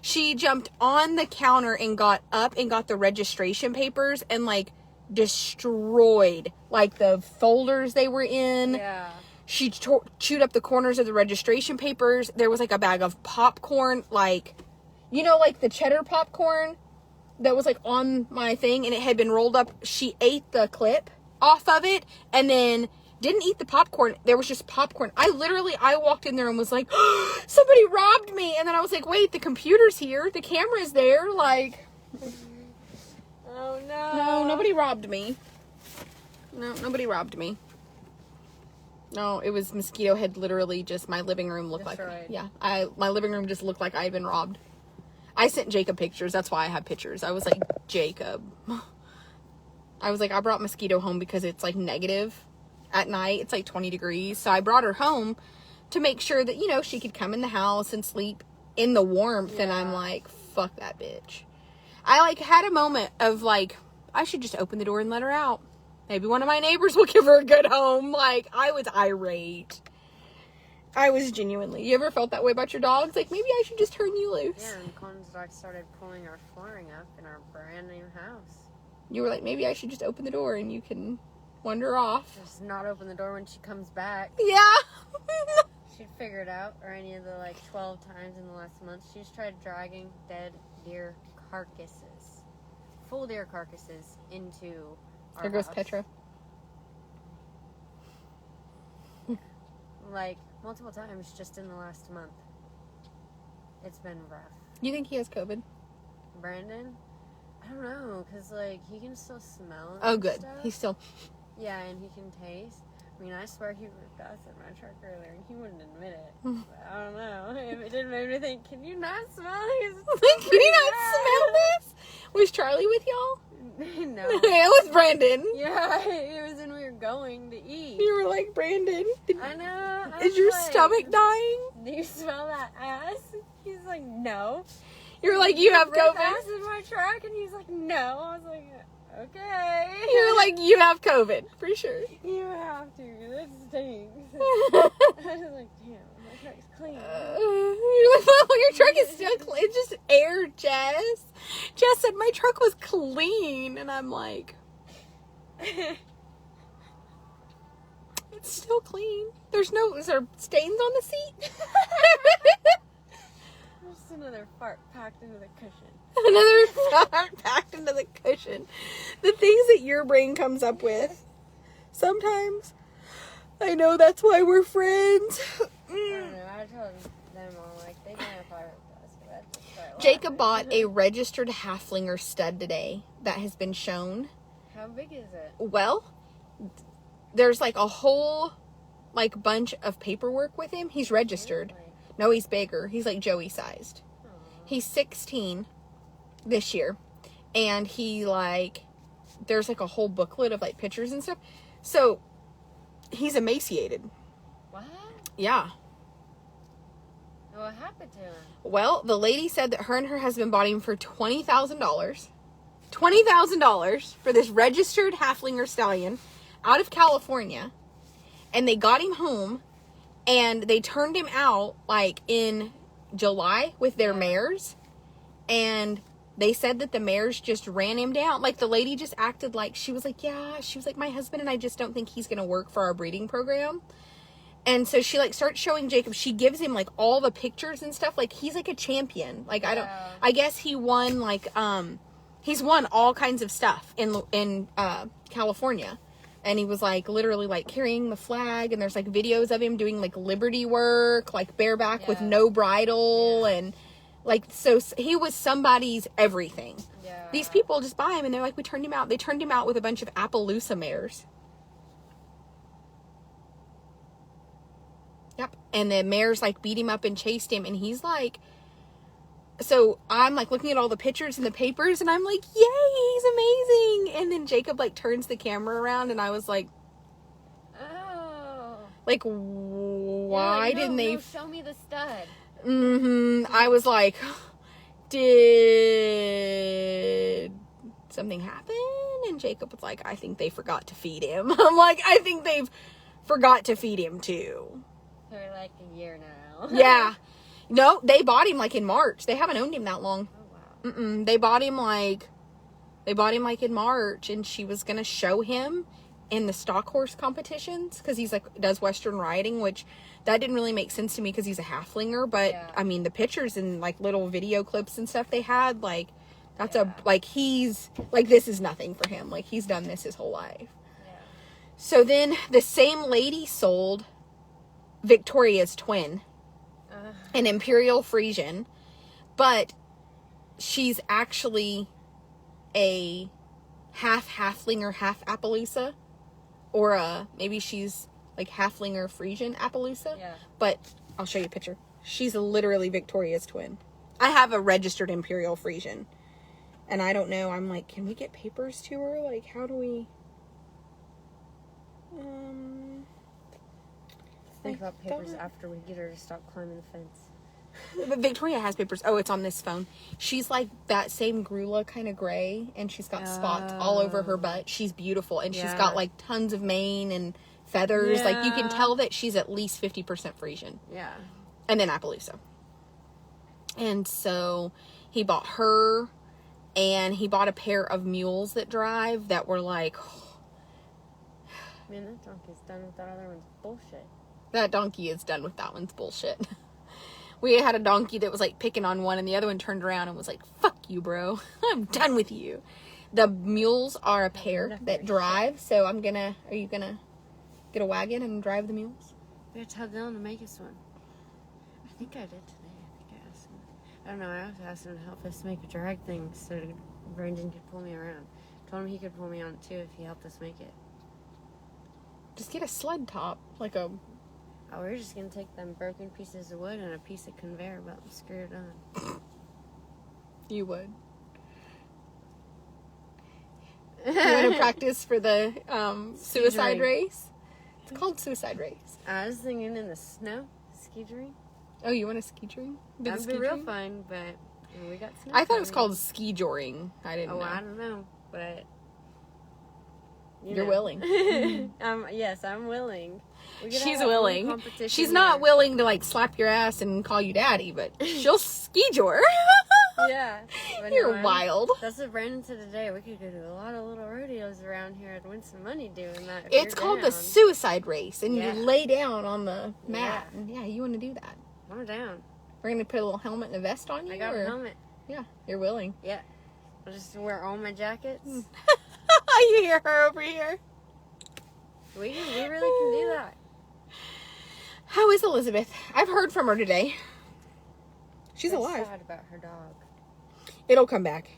She jumped on the counter and got up and got the registration papers and, like, destroyed, like, the folders they were in. Yeah. She chewed up the corners of the registration papers. There was, like, a bag of popcorn, like, you know, like, the cheddar popcorn that was, like, on my thing, and it had been rolled up. She ate the clip off of it, and then didn't eat the popcorn. There was just popcorn. I walked in there and was like, oh, somebody robbed me. And then I was like, wait, the computer's here. The camera's there. Like, oh, no. no, nobody robbed me. No, nobody robbed me. No, it was mosquito had literally just, my living room looked Destroyed. like, yeah, my living room just looked like I had been robbed. I sent Jacob pictures. That's why I have pictures. I was like, Jacob. I was like, I brought mosquito home because it's like negative at night. It's like 20 degrees. So I brought her home to make sure that, you know, she could come in the house and sleep in the warmth. Yeah. And I'm like, fuck that bitch. I like had a moment of like, I should just open the door and let her out. Maybe one of my neighbors will give her a good home. Like, I was irate. I was genuinely. You ever felt that way about your dogs? Like, maybe I should just turn you loose. Yeah, and Colin's dog started pulling our flooring up in our brand new house. You were like, maybe I should just open the door and you can wander off. Just not open the door when she comes back. Yeah. She'd figure it out, or any of the, 12 times in the last month, she's tried dragging dead deer carcasses, full deer carcasses, into our There goes house. Petra. Multiple times just in the last month. It's been rough. You think he has COVID? Brandon? I don't know, because, he can still smell and Oh, good. stuff. He's still... Yeah, and he can taste. I mean, I swear he ripped us in my truck earlier, and he wouldn't admit it. I don't know. It didn't make me think, can you not smell it? Can you not smell this? Was Charlie with y'all? No. It was Brandon. Yeah, it was when we were going to eat. You were like, Brandon, I know. is your stomach dying? Do you smell that ass? He's like, no. You're like, you have Breath COVID? acid in my truck, and he's like, no. I was like, okay. You're like, you have COVID, for sure. You have to. That stinks. I was like, damn, my truck's clean. You're like, well, your truck is still clean. It's just air, Jess. Jess said my truck was clean. And I'm like, it's still clean. Is there stains on the seat? Just another fart packed into the cushion. Another fart packed into the cushion. The things that your brain comes up with. Sometimes. I know that's why we're friends. I don't know. I told them all, like, they didn't have fire with us. But I just started Jacob laughing. bought a registered halflinger stud today that has been shown. How big is it? Well, there's like a whole like bunch of paperwork with him. He's registered. Really? No, he's bigger. He's like Joey sized. Aw. He's 16 this year. And he like, there's like a whole booklet of like pictures and stuff. So he's emaciated. What? Yeah. What happened to him? Well, the lady said that her and her husband bought him for $20,000. $20,000 for this registered halflinger stallion out of California. And they got him home and they turned him out like in July with their mares. And they said that the mares just ran him down. Like the lady just acted like, she was like, my husband and I just don't think he's going to work for our breeding program. And so she like starts showing Jacob, she gives him like all the pictures and stuff. Like he's like a champion. Like I guess he won like, he's won all kinds of stuff in California. And he was like literally like carrying the flag, and there's like videos of him doing like liberty work, like bareback with no bridle. And like, so he was somebody's everything. Yeah. These people just buy him and they're like, we turned him out. They turned him out with a bunch of Appaloosa mares. Yep. And the mares like beat him up and chased him, and he's like, so I'm like looking at all the pictures in the papers and I'm like, yay, he's amazing. And then Jacob like turns the camera around and I was like, oh. like, why didn't they? No, show me the stud. I was like, did something happen? And Jacob was like, I think they forgot to feed him. I'm like, I think they've forgot to feed him too. For like a year now. Yeah. No, they bought him like in March. They haven't owned him that long. Oh wow. They bought him like in March, and she was gonna show him in the stock horse competitions because he's like does Western riding, which that didn't really make sense to me because he's a halflinger. But I mean, the pictures and like little video clips and stuff they had, like that's he's like, this is nothing for him. Like he's done this his whole life. Yeah. So then the same lady sold Victoria's twin. An Imperial Frisian, but she's actually a half halflinger, half Appaloosa, or maybe she's like halflinger Frisian Appaloosa. Yeah. But I'll show you a picture. She's literally Victoria's twin. I have a registered Imperial Frisian, and I don't know. I'm like, can we get papers to her? Like, how do we? Think about papers after we get her to stop climbing the fence. But Victoria has papers. Oh, it's on this phone. She's like that same Grula kind of gray, and she's got spots all over her butt. She's beautiful, and she's got like tons of mane and feathers. Like you can tell that she's at least 50% Frisian. Yeah. And then Appaloosa. And so he bought her, and he bought a pair of mules that drive that were like, man, that donkey's done with that other one's bullshit. That donkey is done with that one's bullshit. We had a donkey that was like picking on one, and the other one turned around and was like, fuck you, bro. I'm done with you. The mules are a pair that drive. So are you gonna get a wagon and drive the mules? We gotta tell Dylan to make us one. I think I did today. I asked him. I don't know. I also asked him to help us make a drag thing so Brandon could pull me around. Told him he could pull me on it too if he helped us make it. Just get a sled top, like a... Oh, we're just gonna take them broken pieces of wood and a piece of conveyor belt and screw it on. You would. You want to practice for the suicide race? It's called suicide race. I was thinking in the snow, ski dream. Oh, you want a ski dream? That'd be real fun, but we got snow. I thought it was coming. called ski joring. I didn't know. I don't know, but You're willing. Yes, I'm willing. She's willing. She's not willing to like slap your ass and call you daddy, but she'll ski jor. Yeah. You're wild. That's what Brandon said today. We could go to a lot of little rodeos around here and win some money doing that. It's called the suicide race, and Yeah. you lay down on the mat. Yeah, and you want to do that. I'm down. We're going to put a little helmet and a vest on you? I got a helmet. Yeah, you're willing. Yeah. I'll just wear all my jackets. You hear her over here. We really can do that. How is Elizabeth? I've heard from her today. She's That's alive. sad about her dog. It'll come back.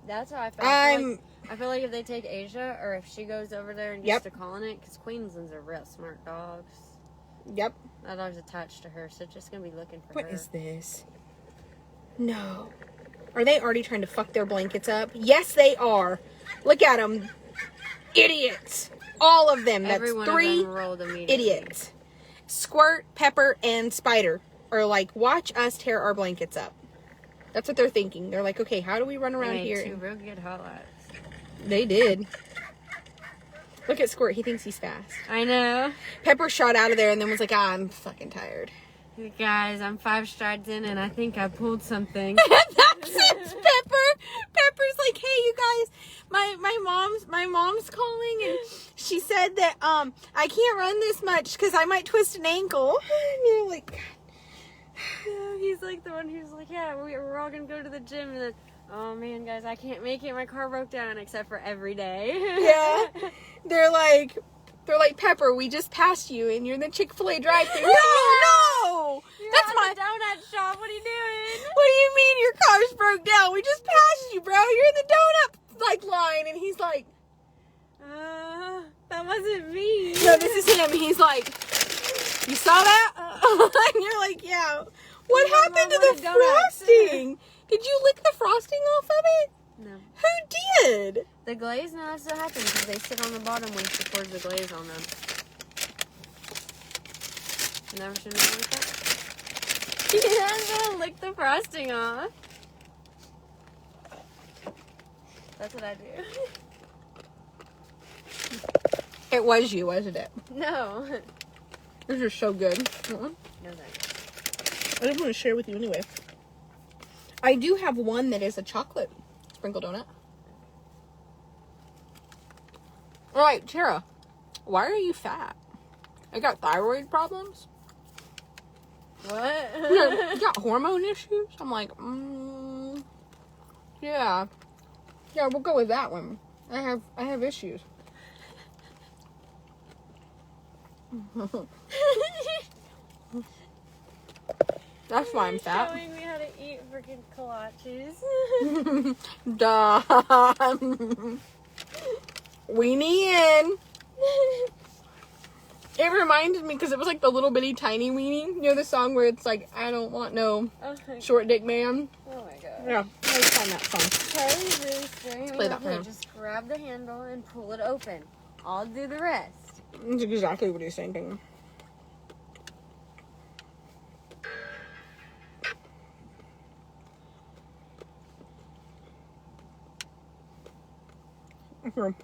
That's how I feel. I feel like if they take Asia, or if she goes over there and gets to calling it, because Queensland's are real smart dogs. Yep. That dog's attached to her, so just gonna be looking for her. What is this? No. Are they already trying to fuck their blankets up? Yes, they are. Look at them. Idiots. All of them. That's Every one 3 of them rolled immediately. idiots. Squirt, Pepper, and Spider are like, watch us tear our blankets up. That's what they're thinking. They're like, okay, how do we run around here? 2 real good highlights. They did. Look at Squirt. He thinks he's fast. I know. Pepper shot out of there and then was like, I'm fucking tired. Hey guys, I'm 5 strides in and I think I pulled something. That's it, Pepper. Pepper's like, hey, you guys, my mom's calling and she said that I can't run this much because I might twist an ankle. And you're like, Yeah, he's like the one who's like, yeah, we're all gonna go to the gym, and then, oh man, guys, I can't make it. My car broke down, except for every day. yeah. They're like, Pepper, we just passed you and you're in the Chick-fil-A drive-thru. No! That's my donut shop. What are you doing? What do you mean your car's broke down? We just passed you, bro. You're in the donut line, and he's like, that wasn't me. no, this is him. He's like, you saw that? And you're like, yeah. What happened to the frosting? Did you lick the frosting off of it? No. Who did? The glaze? No, that's what happens because they sit on the bottom when she pours the glaze on them. Never should have like that. Yeah, I'm gonna lick the frosting off. That's what I do. It was you, wasn't it? No. This is so good. No thanks. I didn't want to share with you anyway. I do have one that is a chocolate sprinkle donut. All right, Tara, why are you fat? I got thyroid problems. What? You got hormone issues? I'm like, yeah. Yeah, we'll go with that one. I have issues. That's why I'm fat. Showing me how to eat freaking kolaches. Dumb. Weenie in. It reminded me because it was like the little bitty tiny weenie. You know the song where it's like, I don't want no short dick man. Oh my god. Yeah, I always find that song. Charlie's really staring Let's me play like, that for hey, him. just grab the handle and pull it open. I'll do the rest. That's exactly what he's thinking. Here.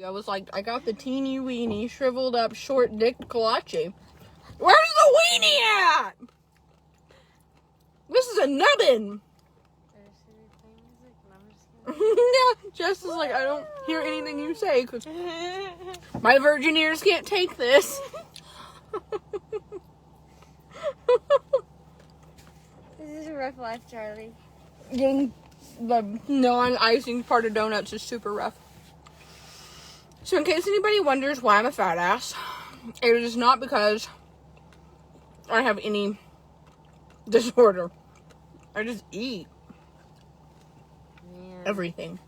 I was like, I got the teeny weeny shriveled up short dick kolache. Where's the weenie at? This is a nubbin. Yeah, Jess is like, I don't hear anything you say because my virgin ears can't take this. This is a rough life, Charlie. Getting the non-icing part of donuts is super rough. So in case anybody wonders why I'm a fat ass, it is not because I have any disorder. I just eat Man. everything.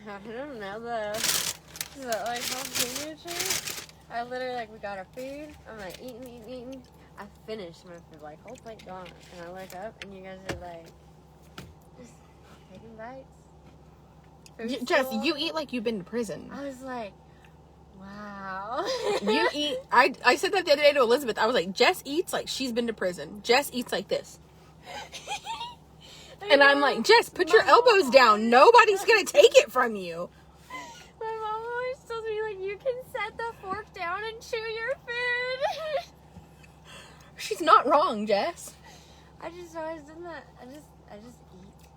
I don't know though. Is that like how teenagers? I literally like we got our food. I'm like eating. I finished my food, like, whole plate gone. And I look up, and you guys are, like, just taking bites. Jess, you eat like you've been to prison. I was like, wow. You eat. I said that the other day to Elizabeth. I was like, Jess eats like she's been to prison. Jess eats like this. And I'm like, Jess, put your elbows down. Nobody's going to take it from you. My mom always tells me, like, you can set the fork down and chew your food. She's not wrong, Jess. I just always done that. I just eat.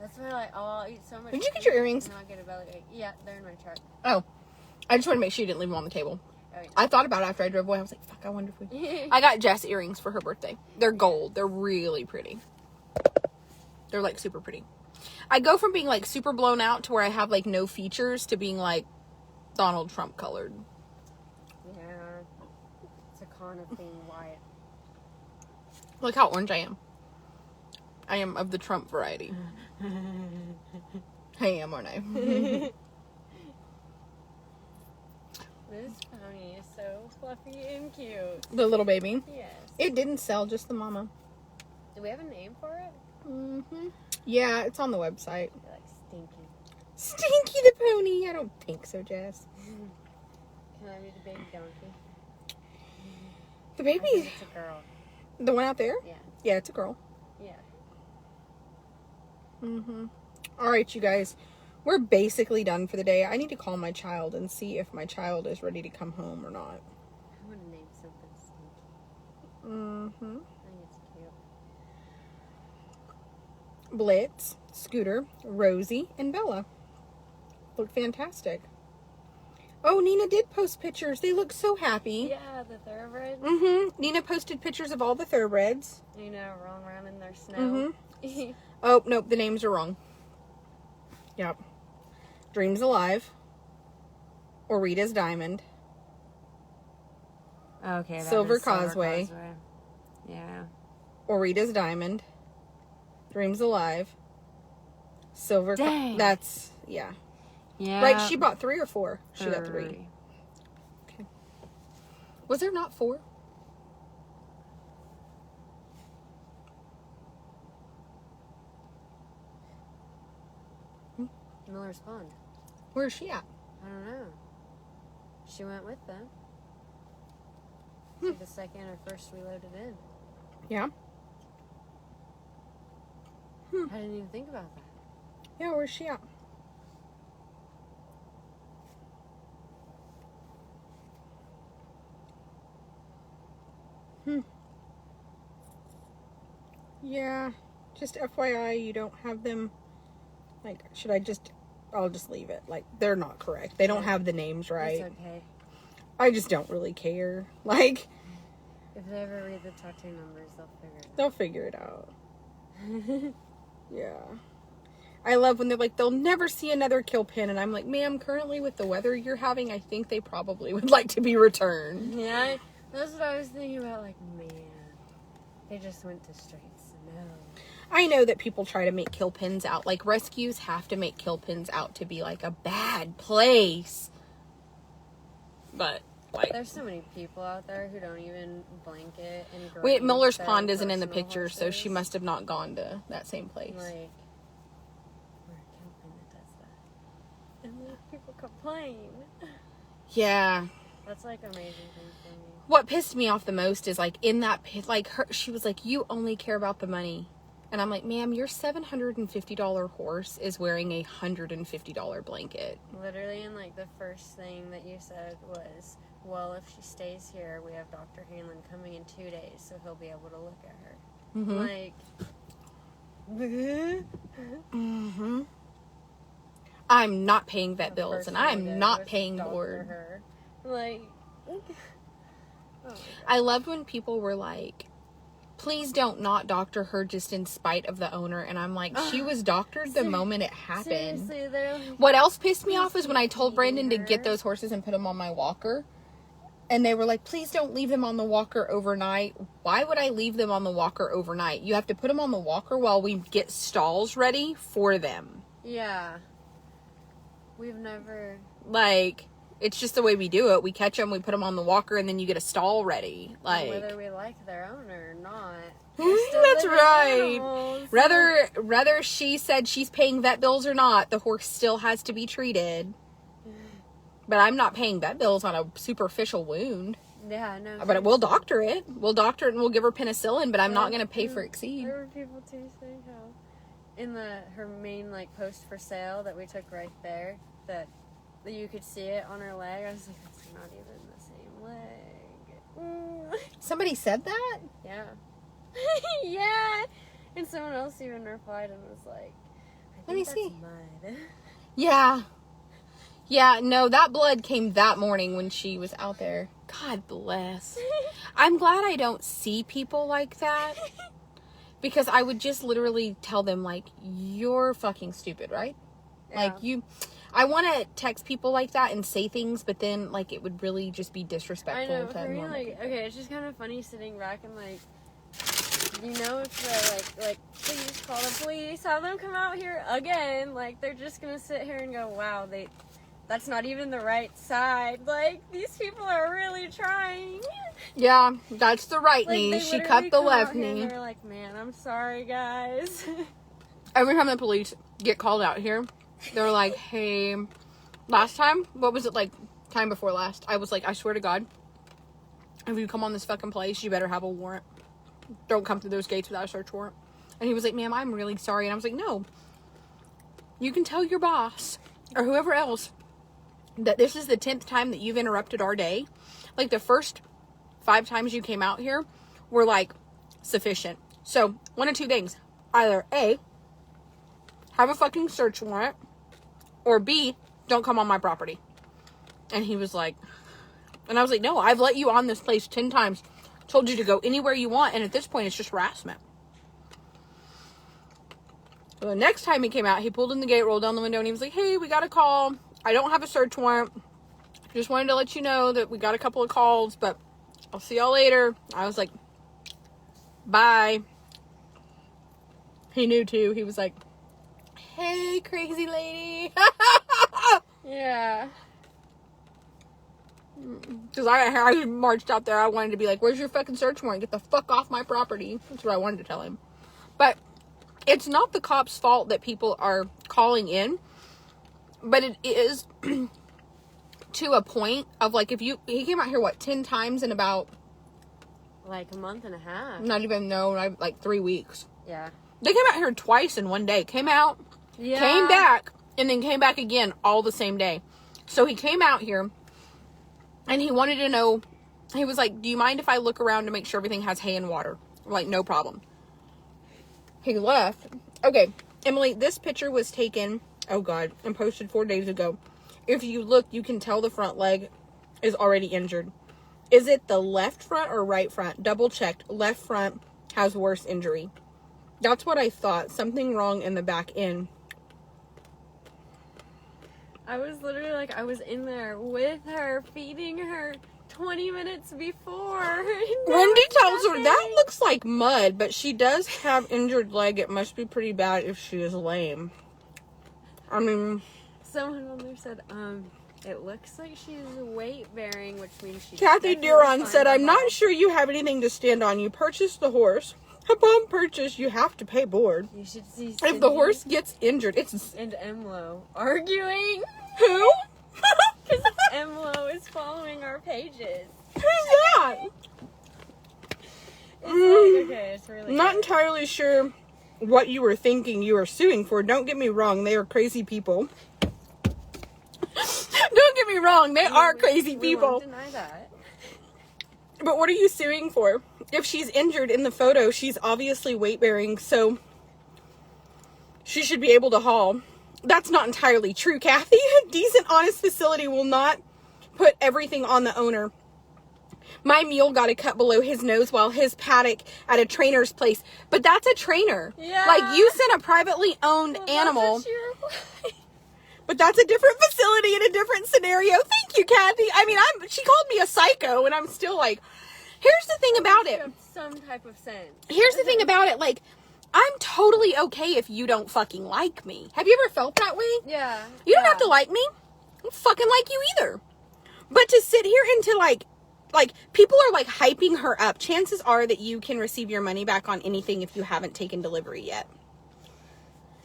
That's why, like, I'll eat so much. Did you get your earrings? And I'll get a bellyache. Yeah, they're in my truck. Oh. I just want to make sure you didn't leave them on the table. Oh, yeah. I thought about it after I drove away. I was like, fuck, I wonder if we... I got Jess earrings for her birthday. They're gold. They're really pretty. They're, like, super pretty. I go from being, like, super blown out to where I have, like, no features to being, like, Donald Trump colored. Yeah. It's a con of being white. Look how orange I am. I am of the Trump variety. I am, aren't I? This pony is so fluffy and cute. The little baby. Yes. It didn't sell, just the mama. Do we have a name for it? Mm-hmm. Yeah, it's on the website. I like Stinky. Stinky the pony. I don't think so, Jess. Can I be the baby donkey? The I baby, think it's a girl. the one out there? Yeah. Yeah, it's a girl. Yeah. Mm-hmm. All right, you guys. We're basically done for the day. I need to call my child and see if my child is ready to come home or not. I want to name something Stinky. Mm-hmm. I think it's cute. Blitz, Scooter, Rosie, and Bella. Look fantastic. Oh, Nina did post pictures. They look so happy. Yeah, the thoroughbreds. Mm-hmm. Nina posted pictures of all the thoroughbreds. You know, rolling around in their snow. Mm-hmm. Oh, nope, the names are wrong. Yep. Dreams Alive. Orita's Diamond. Okay, that Silver is Silver Causeway. Yeah. Orita's Diamond. Dreams Alive. Silver. Dang. That's, yeah. Yeah. Right, she bought 3 or 4? She got 3. 3. Okay. Was there not 4? Miller's Pond. Where is she at? I don't know. She went with them. It's like the second or first we loaded in. Yeah. I didn't even think about that. Yeah, where's she at? Yeah, just FYI, you don't have them, like, I'll just leave it. Like, they're not correct. They don't have the names right. It's okay. I just don't really care. Like, If they ever read the tattoo numbers, they'll figure it out. Yeah. I love when they're like, they'll never see another kill pin. And I'm like, ma'am, currently with the weather you're having, I think they probably would like to be returned. Yeah, that's what I was thinking about. Like, man, they just went to straight snow. I know that people try to make kill pins out. Like, rescues have to make kill pins out to be like a bad place. But, like, There's so many people out there who don't even blanket and grave wait, Miller's their Pond isn't in the personal picture, so she horses. must have not gone to that same place. Like, we're a camping that does that. And then people complain. Yeah. That's like an amazing thing for me. What pissed me off the most is, like, in that pit, like, she was like, you only care about the money. And I'm like, ma'am, your $750 horse is wearing a $150 blanket. Literally, and like the first thing that you said was, well, if she stays here, we have Dr. Hanlon coming in 2 days, so he'll be able to look at her. Mm-hmm. Like, Mm-hmm. I'm not paying vet the bills, first and thing I I'm did not was paying doctor board. her. Like, oh my God. I loved when people were like, please don't not doctor her just in spite of the owner. And I'm like, she was doctored the moment it happened. Seriously, they're like, What else pissed me off is when I told Brandon to get those horses and put them on my walker. And they were like, please don't leave them on the walker overnight. Why would I leave them on the walker overnight? You have to put them on the walker while we get stalls ready for them. yeah. We've never. Like, It's just the way we do it. We catch them, we put them on the walker, and then you get a stall ready. Like, whether we like their owner or not. That's right. Whether she said she's paying vet bills or not, the horse still has to be treated. But I'm not paying vet bills on a superficial wound. Yeah, no. But we'll doctor it. We'll doctor it and we'll give her penicillin, but I'm not going to pay for Exceed. There were people too saying how in her main like post for sale that we took right there that you could see it on her leg. I was like, it's not even the same leg. Somebody said that? Yeah. Yeah. And someone else even replied and was like, Let me see. Mud. Yeah. Yeah, no, that blood came that morning when she was out there. God bless. I'm glad I don't see people like that. Because I would just literally tell them, like, you're fucking stupid, right? Yeah. Like, I want to text people like that and say things, but then, like, it would really just be disrespectful. I know, to for me, normal like, people. okay, it's just kind of funny sitting back and, like, you know, if they're, like, please call the police, have them come out here again, like, they're just gonna sit here and go, wow, that's not even the right side, like, these people are really trying. Yeah, that's the right Like, knee. they She literally cut the come out left here and knee. they're like, man, I'm sorry, guys. Every time the police get called out here, they're like, hey, last time, what was it, like, time before last? I was like, I swear to God, if you come on this fucking place, you better have a warrant. Don't come through those gates without a search warrant. And he was like, ma'am, I'm really sorry. And I was like, no. You can tell your boss or whoever else that this is the 10th time that you've interrupted our day. Like, the first 5 times you came out here were, like, sufficient. So, one of two things. Either A, have a fucking search warrant, or B, don't come on my property. And he was like, and I was like, no, I've let you on this place 10 times. Told you to go anywhere you want, and at this point, it's just harassment. So the next time he came out, he pulled in the gate, rolled down the window, and he was like, hey, we got a call. I don't have a search warrant. Just wanted to let you know that we got a couple of calls, but I'll see y'all later. I was like, bye. He knew, too. He was like, hey, crazy lady. Yeah. Because I marched out there. I wanted to be like, where's your fucking search warrant? Get the fuck off my property. That's what I wanted to tell him. But it's not the cops' fault that people are calling in. But it is to a point of, like, he came out here, 10 times in about... Like a month and a half. Not even, no, like 3 weeks. Yeah. They came out here twice in one day. Came out, Yeah. came back, and then came back again all the same day. So he came out here, and he wanted to know, he was like, do you mind if I look around to make sure everything has hay and water? I'm like, no problem. He left. Okay, Emily, this picture was taken, oh God, and posted 4 days ago. If you look, you can tell the front leg is already injured. Is it the left front or right front? Double checked. Left front has worse injury. That's what I thought. Something wrong in the back end. I was literally like, I was in there with her, feeding her 20 minutes before. Wendy tells her that looks like mud, but she does have injured leg. It must be pretty bad if she is lame. I mean, Someone on there said, it looks like she's weight bearing, which means she's... Kathy definitely Duron fine said, I'm about- not sure you have anything to stand on. You purchased the horse. Upon purchase, you have to pay board. You should see If Cindy the horse gets injured, it's... and Emlo arguing. Who? Because Emlo is following our pages. Who's that? It's like, okay, it's really Not good. entirely sure what you were thinking you were suing for. Don't get me wrong, they are crazy people. Don't get me wrong, they are crazy We people. won't deny that. But what are you suing for? If she's injured in the photo, she's obviously weight bearing, so she should be able to haul. That's not entirely true, Kathy. A decent, honest facility will not put everything on the owner. My mule got a cut below his nose while his paddock at a trainer's place. But that's a trainer. Yeah. Like, you sent a privately owned Well, animal. that's what you're- But that's a different facility in a different scenario. Thank you, Kathy. I mean, she called me a psycho, and I'm still like, here's the thing about You it. have some type of sense. Here's the thing about it. Like, I'm totally okay if you don't fucking like me. Have you ever felt that way? Yeah. You don't yeah. have to like me. I don't fucking like you either. But to sit here and to like people are like hyping her up. Chances are that you can receive your money back on anything if you haven't taken delivery yet.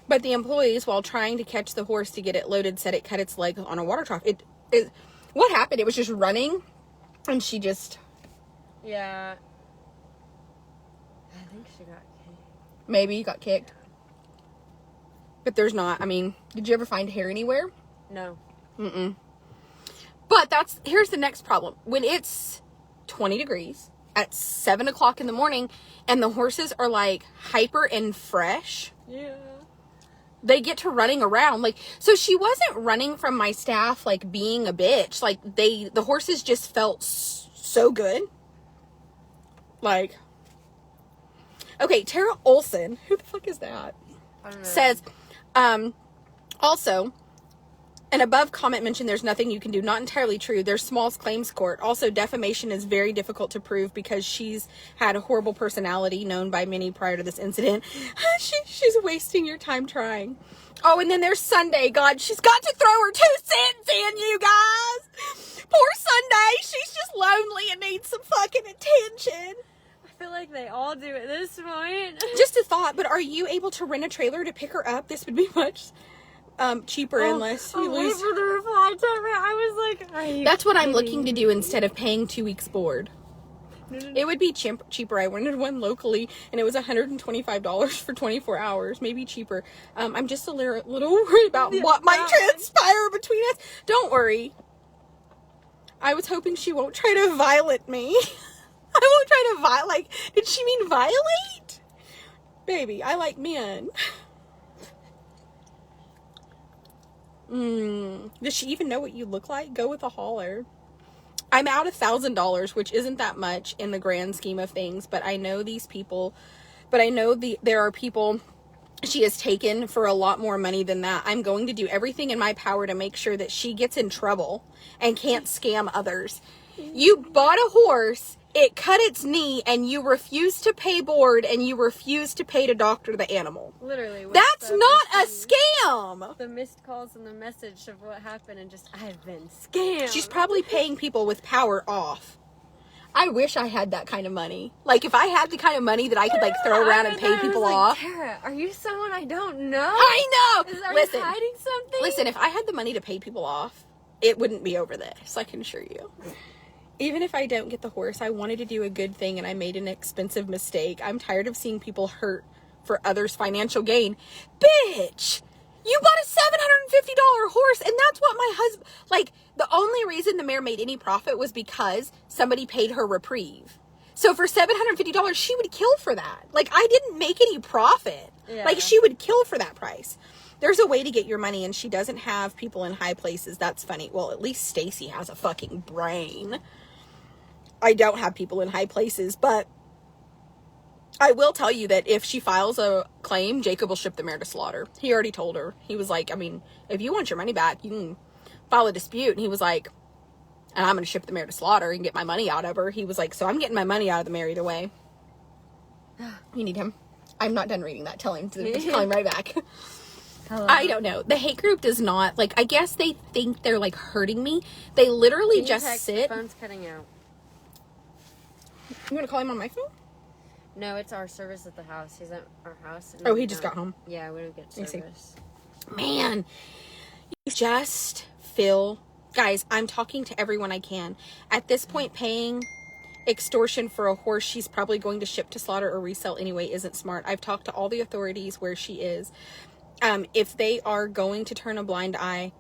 But the employees, while trying to catch the horse to get it loaded, said it cut its leg on a water trough. What happened? It was just running, and she just... Yeah. I think she got kicked. Maybe got kicked. But there's not. I mean, did you ever find hair anywhere? No. Mm-mm. But here's the next problem. When it's 20 degrees at 7 o'clock in the morning, and the horses are, like, hyper and fresh... Yeah. They get to running around. Like, so she wasn't running from my staff, like, being a bitch. Like, the horses just felt so good. Like, okay, Tara Olson, who the fuck is that? I don't know. Says, also, an above comment mentioned there's nothing you can do. Not entirely true. There's small claims court. Also, defamation is very difficult to prove because she's had a horrible personality known by many prior to this incident. She's wasting your time trying. Oh, and then there's Sunday. God, she's got to throw her 2 cents in, you guys. Poor Sunday. She's just lonely and needs some fucking attention. I feel like they all do at this point. Just a thought, but are you able to rent a trailer to pick her up? This would be much... cheaper unless you lose. Wait for the reply to her. I was like, That's what I'm looking to do instead of paying 2 weeks board. It would be cheaper. I rented one locally and it was $125 for 24 hours, maybe cheaper. I'm just a little worried about what might transpire between us. Don't worry. I was hoping she won't try to violate me. I won't try to violate. Did she mean violate? Baby, I like men. Does she even know what you look like? Go with a hauler. I'm out $1,000, which isn't that much in the grand scheme of things, but I know these people, there are people she has taken for a lot more money than that. I'm going to do everything in my power to make sure that she gets in trouble and can't scam others. You bought a horse, it cut its knee, and you refused to pay board, and you refused to pay to doctor the animal. Literally. That's not a scam! The missed calls and the message of what happened and just, I've been scammed. She's probably paying people with power off. I wish I had that kind of money. Like, if I had the kind of money that I could, like, throw around and pay people off. Tara, are you someone I don't know? I know! Are you hiding something? Listen, if I had the money to pay people off, it wouldn't be over this, I can assure you. Even if I don't get the horse, I wanted to do a good thing and I made an expensive mistake. I'm tired of seeing people hurt for others' financial gain. Bitch! You bought a $750 horse, and that's what my husband... Like, the only reason the mare made any profit was because somebody paid her reprieve. So for $750, she would kill for that. Like, I didn't make any profit. Yeah. Like, she would kill for that price. There's a way to get your money, and she doesn't have people in high places. That's funny. Well, at least Stacy has a fucking brain. I don't have people in high places, but I will tell you that if she files a claim, Jacob will ship the mare to slaughter. He already told her. He was like, I mean, if you want your money back, you can file a dispute. And he was like, and I'm going to ship the mare to slaughter and get my money out of her. He was like, so I'm getting my money out of the mare either way. You need him. I'm not done reading that. Tell him to call him right back. Hello. I don't know. The hate group does not, like, I guess they think they're, like, hurting me. They literally just sit. The phone's cutting out. You want to call him on my phone? No, it's our service at the house. He's at our house. Oh, he just got home. Yeah, we don't get me see. service. Man, you just feel... Guys, I'm talking to everyone I can. At this point, paying extortion for a horse she's probably going to ship to slaughter or resell anyway isn't smart. I've talked to all the authorities where she is. If they are going to turn a blind eye,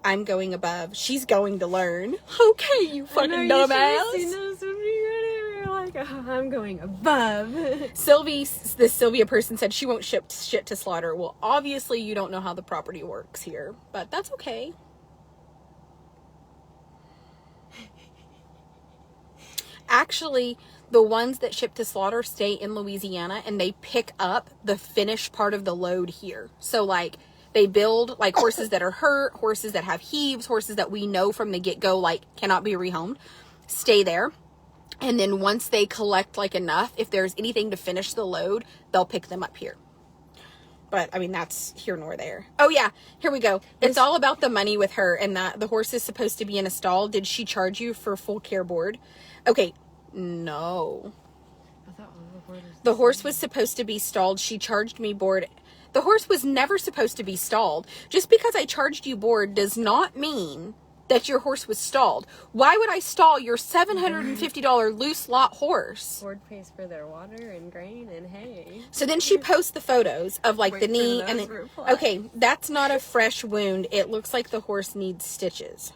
I'm going above. She's going to learn. Okay, you fucking dumbass. I'm going above. This Sylvia person said she won't ship shit to slaughter. Well, obviously you don't know how the property works here, but that's okay. Actually, the ones that ship to slaughter stay in Louisiana and they pick up the finished part of the load here. So, like, they build, like, horses that are hurt, horses that have heaves, horses that we know from the get-go, like, cannot be rehomed, stay there. And then once they collect, like, enough, if there's anything to finish the load, they'll pick them up here. But, I mean, that's here nor there. Oh, yeah. Here we go. It's all about the money with her and that the horse is supposed to be in a stall. Did she charge you for full care board? Okay. No. I thought the board was The horse was supposed to be stalled. She charged me board. The horse was never supposed to be stalled. Just because I charged you board does not mean that your horse was stalled. Why would I stall your $750 loose lot horse? Board pays for their water and grain and hay. So then she posts the photos of like Wait the for knee those and then, replies. okay, that's not a fresh wound. It looks like the horse needs stitches.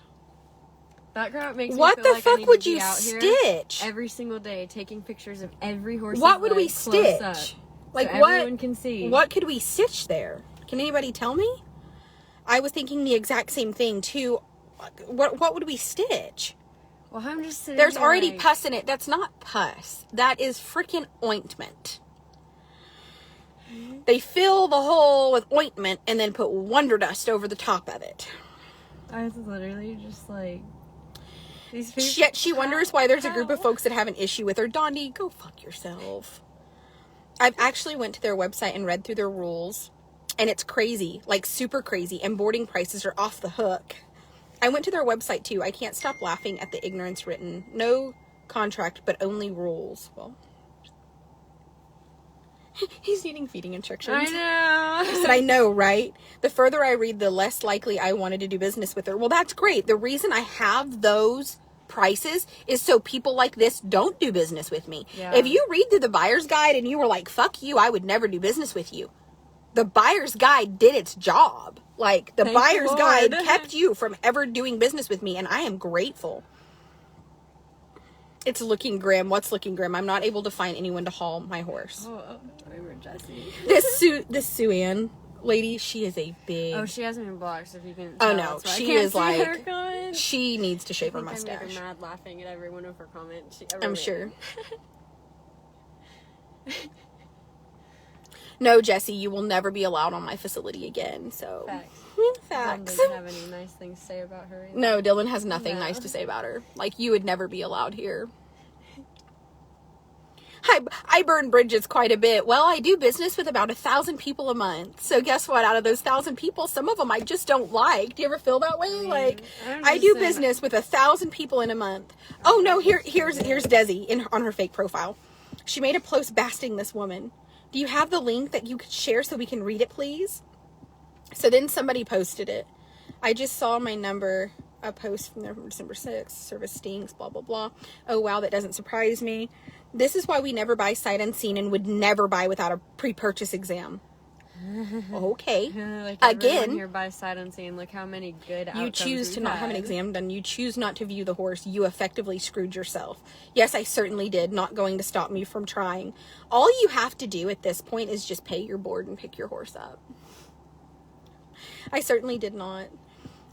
That crap makes What me feel the like I fuck need would to be you out here stitch? every single day taking pictures of every horse. What would we close up, stitch? so Like everyone what? can see. What could we stitch there? Can anybody tell me? I was thinking the exact same thing too. What would we stitch? Well, I'm just sitting There's here already like, pus in it. That's not pus. That is freaking ointment. They fill the hole with ointment and then put Wonder Dust over the top of it. I was literally just like, these people. Yet she wonders why there's a group of folks that have an issue with her. Dondi, go fuck yourself. I've actually went to their website and read through their rules, and it's crazy, like super crazy, and boarding prices are off the hook. I went to their website too. I can't stop laughing at the ignorance written. No contract, but only rules. Well, he's needing feeding instructions. I know. I said, I know, right? The further I read, the less likely I wanted to do business with her. Well, that's great. The reason I have those prices is so people like this don't do business with me. Yeah. If you read through the buyer's guide and you were like, fuck you, I would never do business with you. The buyer's guide did its job. Like, the Thank buyer's the guide Lord. kept you from ever doing business with me, and I am grateful. It's looking grim. What's looking grim? I'm not able to find anyone to haul my horse. Oh, remember Jessie. This Sue-Ann lady, she is a big... Oh, she hasn't been blocked, so if you can. Oh, tell, no, that's why I she can't is see like- her comments. She needs to shave her I think I mustache. made her mad laughing at every one of her comments. I'm sure. No, Jessie, you will never be allowed on my facility again. So, Facts. facts. Doesn't have any nice things to say about her. Either. No, Dylan has nothing No. nice to say about her. Like, you would never be allowed here. I burn bridges quite a bit. Well, I do business with about 1,000 people a month. So guess what? Out of those 1,000 people, some of them I just don't like. Do you ever feel that way? Like, I do business with 1,000 people in a month. Oh no, here's Desi on her fake profile. She made a post basting this woman. Do you have the link that you could share so we can read it, please? So then somebody posted it. I just saw my number, a post from there from December 6th. Service stinks, blah, blah, blah. Oh, wow, that doesn't surprise me. This is why we never buy sight unseen and would never buy without a pre-purchase exam. Okay. Like Again, here by sight unseen. Look how many good you outcomes choose to we've not have an had. exam done. You choose not to view the horse. You effectively screwed yourself. Yes, I certainly did. Not going to stop me from trying. All you have to do at this point is just pay your board and pick your horse up. I certainly did not.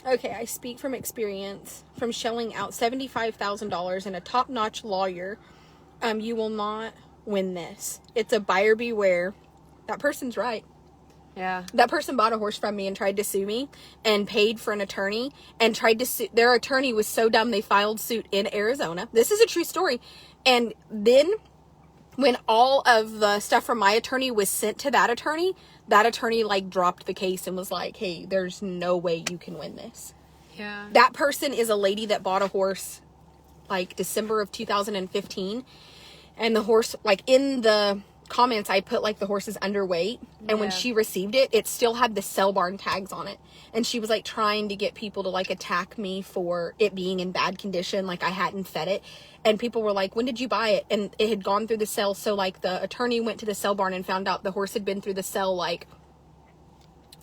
Okay, I speak from experience. From shelling out $75,000 and a top-notch lawyer, you will not win this. It's a buyer beware. That person's right. Yeah. That person bought a horse from me and tried to sue me and paid for an attorney and tried to sue. Their attorney was so dumb they filed suit in Arizona. This is a true story. And then when all of the stuff from my attorney was sent to that attorney like dropped the case and was like, hey, there's no way you can win this. Yeah. That person is a lady that bought a horse like December of 2015. And the horse, like in the comments, I put like the horse is underweight. And when Yeah. she received it, it still had the cell barn tags on it. And she was like trying to get people to like attack me for it being in bad condition. Like I hadn't fed it. And people were like, when did you buy it? And it had gone through the cell. So like the attorney went to the cell barn and found out the horse had been through the cell like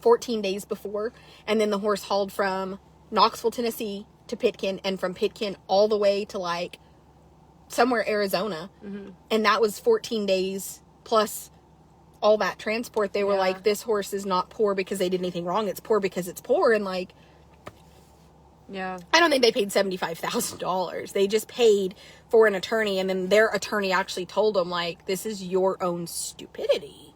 14 days before. And then the horse hauled from Knoxville, Tennessee to Pitkin, and from Pitkin all the way to like somewhere Arizona. Mm-hmm. And that was 14 days plus all that transport. They were Yeah. like, this horse is not poor because they did anything wrong. It's poor because it's poor. And like, Yeah. I don't think they paid $75,000. They just paid for an attorney, and then their attorney actually told them like, this is your own stupidity.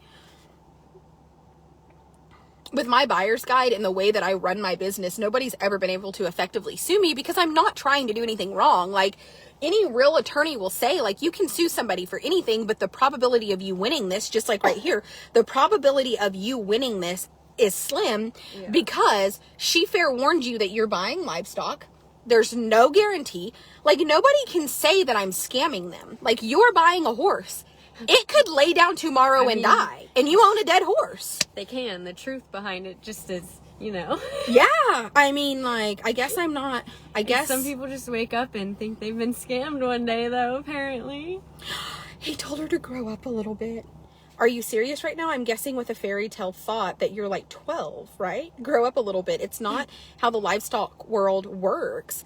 with my buyer's guide and the way that I run my business, nobody's ever been able to effectively sue me because I'm not trying to do anything wrong. Like, any real attorney will say, like, you can sue somebody for anything, but the probability of you winning this, just like right here, the probability of you winning this is slim because she fair warned you that you're buying livestock. There's no guarantee. Like, nobody can say that I'm scamming them. Like, you're buying a horse. It could lay down tomorrow and die, and you own a dead horse. They can. The truth behind it just is, you know. Yeah. I mean, like, I guess I'm not, I guess. Some people just wake up and think they've been scammed one day, though, apparently. He told her to grow up a little bit. Are you serious right now? I'm guessing with a fairy tale thought that you're like 12, right? Grow up a little bit. It's not how the livestock world works.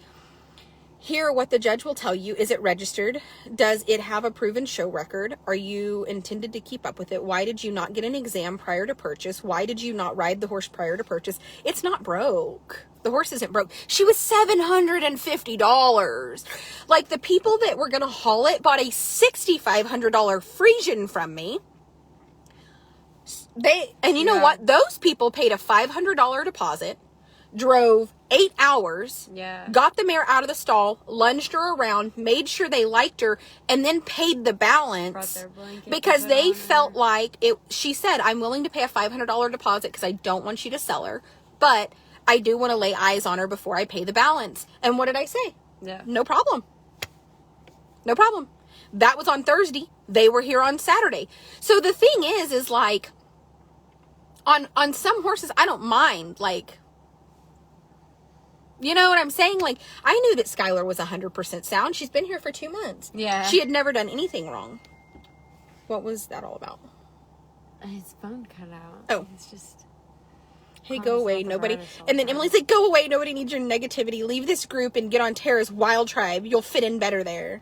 Here, what the judge will tell you, is it registered? Does it have a proven show record? Are you intended to keep up with it? Why did you not get an exam prior to purchase? Why did you not ride the horse prior to purchase? It's not broke. The horse isn't broke. She was $750. Like, the people that were going to haul it bought a $6,500 Frisian from me. And you know what? Those people paid a $500 deposit, drove 8 hours, got the mare out of the stall, lunged her around, made sure they liked her, and then paid the balance because they felt like it. She said, I'm willing to pay a $500 deposit because I don't want you to sell her, but I do want to lay eyes on her before I pay the balance. And what did I say? No problem. No problem. That was on Thursday. They were here on Saturday. So the thing is like, on some horses, I don't mind, like, you know what I'm saying? Like, I knew that Skylar was 100% sound. She's been here for 2 months. Yeah. She had never done anything wrong. What was that all about? His phone cut out. Oh. It's just... Hey, go away. Nobody... And then Emily's like, go away. Nobody needs your negativity. Leave this group and get on Tara's Wild Tribe. You'll fit in better there.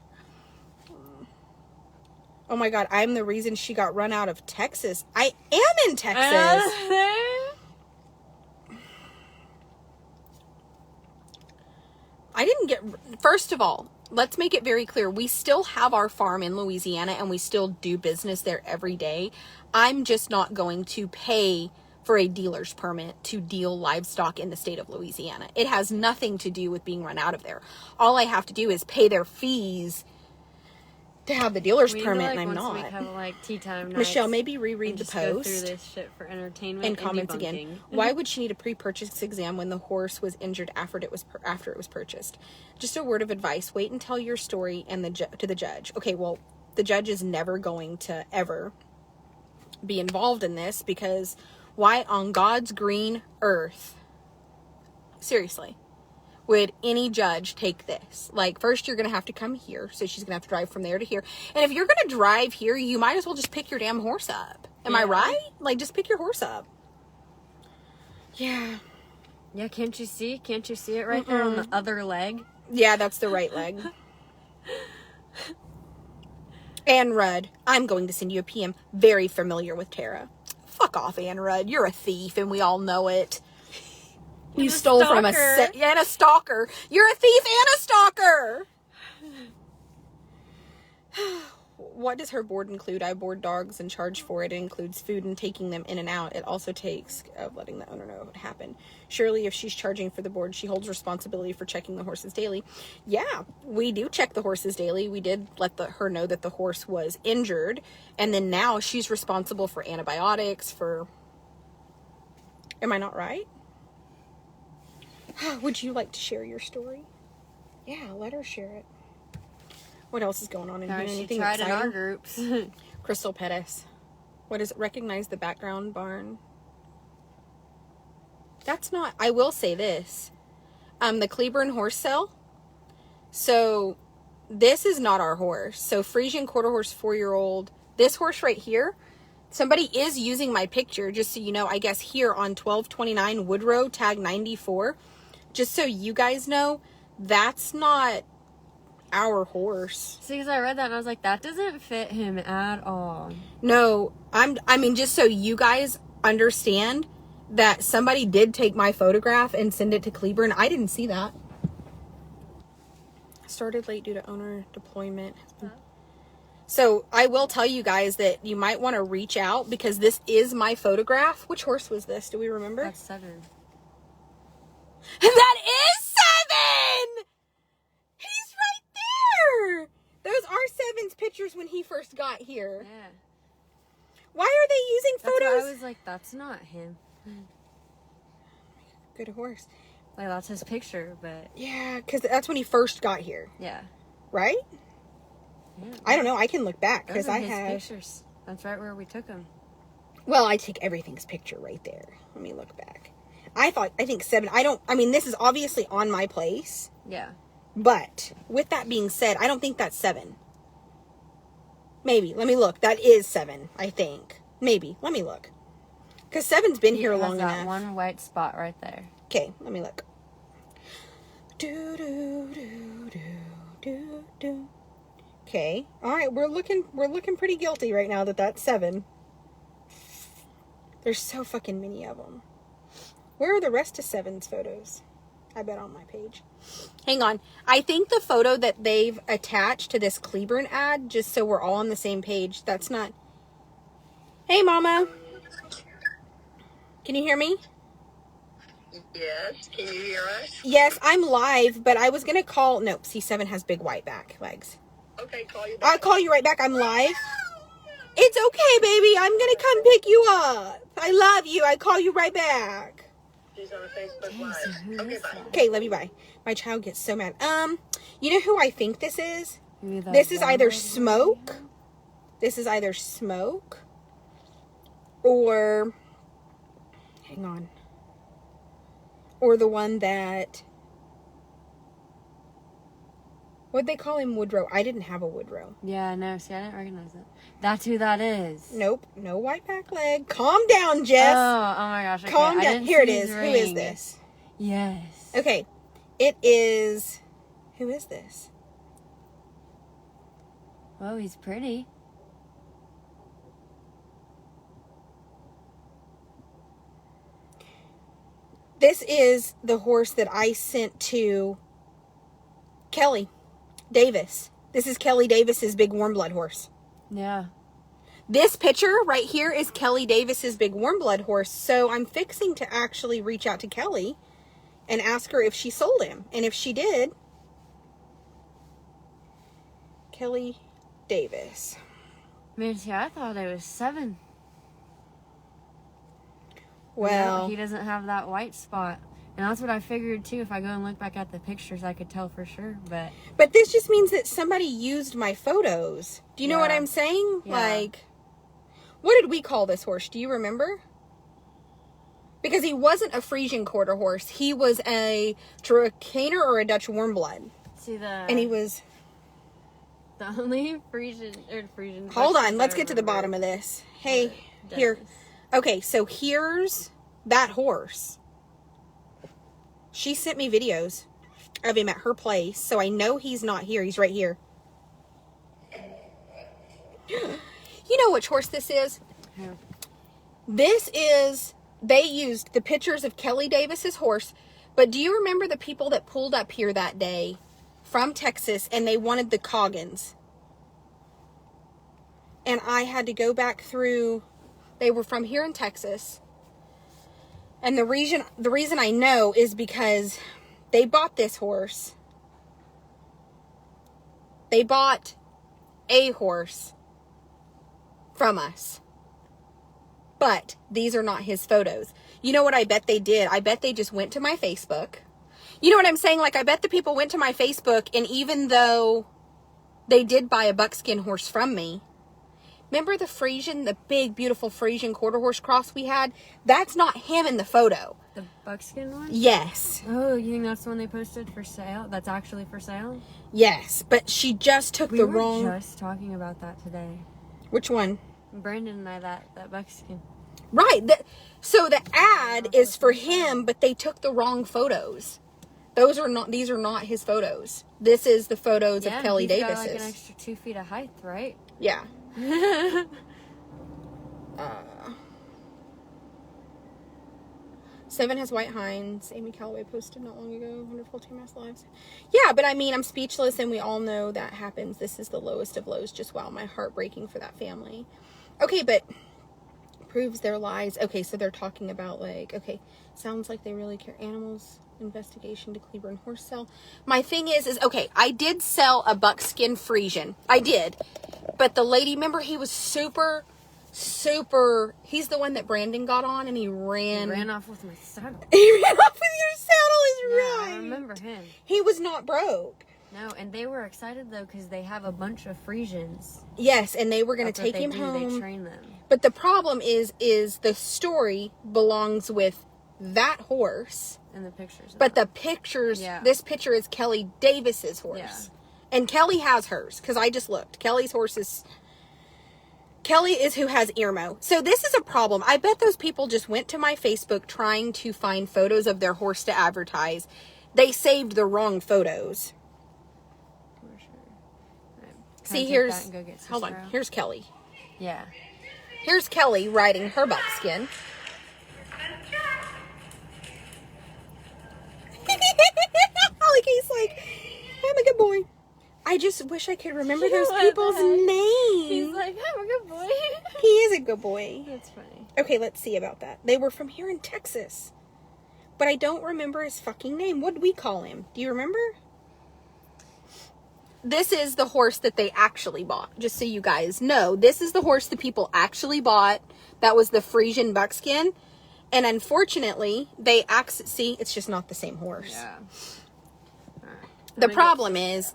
Oh my God, I'm the reason she got run out of Texas. I am in Texas. I didn't get... First of all, let's make it very clear. We still have our farm in Louisiana and we still do business there every day. I'm just not going to pay for a dealer's permit to deal livestock in the state of Louisiana. It has nothing to do with being run out of there. All I have to do is pay their fees to have the dealer's permit, and I'm not. We have, like, tea time nights. Michelle, maybe reread the post. Go through this shit for entertainment and comments again. Why would she need a pre-purchase exam when the horse was injured after it was purchased? Just a word of advice: wait and tell your story and to the judge. Okay, well, the judge is never going to ever be involved in this because why on God's green earth? Seriously. Would any judge take this? Like, first you're going to have to come here. So she's going to have to drive from there to here. And if you're going to drive here, you might as well just pick your damn horse up. Am I right? Like, just pick your horse up. Yeah. Yeah, can't you see? Can't you see it right there on the other leg? Yeah, that's the right leg. Ann Rudd, I'm going to send you a PM. Very familiar with Tara. Fuck off, Ann Rudd. You're a thief and we all know it. You stole from a stalker. You're a thief and a stalker. What does her board include? I board dogs and charge for it. It includes food and taking them in and out. It also takes letting the owner know what happened. Surely if she's charging for the board, she holds responsibility for checking the horses daily. Yeah, we do check the horses daily. We did let her know that the horse was injured. And then now she's responsible for antibiotics, for... Am I not right? Would you like to share your story? Yeah, let her share it. What else is going on in here? Anything tried exciting? In our groups. Crystal Pettis. What is it? Recognize the background barn. That's not... I will say this. The Cleburne horse sale. So, this is not our horse. So, Frisian quarter horse 4-year-old. This horse right here... Somebody is using my picture, just so you know, I guess here on 1229 Woodrow, tag 94. Just so you guys know, that's not our horse. See, because I read that and I was like, that doesn't fit him at all. No, I mean, just so you guys understand that somebody did take my photograph and send it to Cleburne. I didn't see that. Started late due to owner deployment. So I will tell you guys that you might want to reach out because this is my photograph. Which horse was this? Do we remember? That's 7. That is 7! He's right there! Those are 7's pictures when he first got here. Yeah. Why are they using That's photos? why I was like, that's not him. Good horse. Like, that's his picture, but... Yeah, because that's when he first got here. Yeah. Right? Yeah. I don't know. I can look back Those because are I his have... pictures. That's right where we took him. Well, I take everything's picture right there. Let me look back. I think 7... this is obviously on my place. Yeah. But, with that being said, I don't think that's 7. Maybe. Let me look. That is 7, I think. Maybe. Let me look. Because 7's been here long enough. That one white spot right there. Okay, let me look. Do, do, do, do, do, do. Okay. All right, we're looking pretty guilty right now that that's 7. There's so fucking many of them. Where are the rest of 7's photos? I bet on my page. Hang on. I think the photo that they've attached to this Cleburne ad, just so we're all on the same page, that's not... Hey, Mama. Can you hear me? Yes, can you hear us? Yes, I'm live, but I was going to call... No, C7 has big white back legs. Okay, call you back. I'll call you right back. I'm live. It's okay, baby. I'm going to come pick you up. I love you. I call you right back. She's on Facebook Live. Okay, bye. Okay, love you. Bye. My child gets so mad. You know who I think this is? Maybe that This is one either right Smoke. This is either Smoke. Or... Hang on. Or the one that... What'd they call him? Woodrow. I didn't have a Woodrow. Yeah, no, see, I didn't recognize it. That's who that is. Nope. No white back leg. Calm down, Jess. Oh my gosh. Okay. Calm I down. didn't Here it see is. his Who is ring. this? Yes. Okay. It is... Who is this? Whoa, he's pretty. This is the horse that I sent to Kelly Davis. This is Kelly Davis's big warm blood horse. Yeah. This picture right here is Kelly Davis's big warm blood horse. So I'm fixing to actually reach out to Kelly and ask her if she sold him. And if she did, Kelly Davis. Man, see, I thought it was 7. Well, No, he doesn't have that white spot. And that's what I figured too. If I go and look back at the pictures, I could tell for sure. but this just means that somebody used my photos. Do you know what Yeah. I'm saying? Yeah. Like, what did we call this horse? Do you remember? Because he wasn't a Frisian quarter horse. He was a Trakehner or a Dutch warm blood. See And he was... the only Frisian. Hold on, let's get to the bottom of this. Hey, here. Okay, so here's that horse. She sent me videos of him at her place, so I know he's not here. He's right here. You know which horse this is? Who? This is... They used the pictures of Kelly Davis's horse, but do you remember the people that pulled up here that day from Texas and they wanted the Coggins? And I had to go back through... They were from here in Texas. And the reason I know is because they bought this horse. They bought a horse from us. But these are not his photos. You know what I bet they did? I bet they just went to my Facebook. You know what I'm saying? Like, I bet the people went to my Facebook, and even though they did buy a buckskin horse from me, remember the Frisian, the big, beautiful Frisian quarter horse cross we had? That's not him in the photo. The buckskin one? Yes. Oh, you think that's the one they posted for sale? That's actually for sale? Yes. But she just took the wrong... We were just talking about that today. Which one? Brandon and I, that buckskin. Right. So the ad is for him, but they took the wrong photos. These are not his photos. This is the photos of Kelly he's Davis's. got like an extra 2 feet of height, right? Yeah. Seven has white hinds. Amy Calloway posted not long ago. Wonderful team has lives. Yeah, but I mean, I'm speechless, and we all know that happens. This is the lowest of lows. Just wow, my heart breaking for that family. Okay, but proves their lies. Okay, so they're talking about like, okay, sounds like they really care. Animals investigation to Cleburne horse sale. My thing is okay, I did sell a buckskin Frisian. I did. But the lady, remember, he was super, he's the one that Brandon got on and he ran off with my saddle. He ran off with your saddle, is Yeah, right. I remember him. He was not broke. No, and they were excited though because they have a bunch of Frisians. Yes, and they were going to That's what take him they do. home. They train them. But the problem is the story belongs with that horse. And the pictures. But the pictures, this picture is Kelly Davis's horse. Yeah. And Kelly has hers, because I just looked. Kelly's horse is... Kelly is who has Earmo. So this is a problem. I bet those people just went to my Facebook trying to find photos of their horse to advertise. They saved the wrong photos. For sure. Right. See, here's... Hold on. Here's Kelly. Yeah. Here's Kelly riding her buckskin. Like he's like, I'm a good boy. I just wish I could remember those people's names. He's like, I'm a good boy. He is a good boy. That's funny. Okay, let's see about that. They were from here in Texas. But I don't remember his fucking name. What did we call him? Do you remember? This is the horse that they actually bought. Just so you guys know. This is the horse the people actually bought. That was the Frisian buckskin. And unfortunately, they see, it's just not the same horse. Yeah. The problem is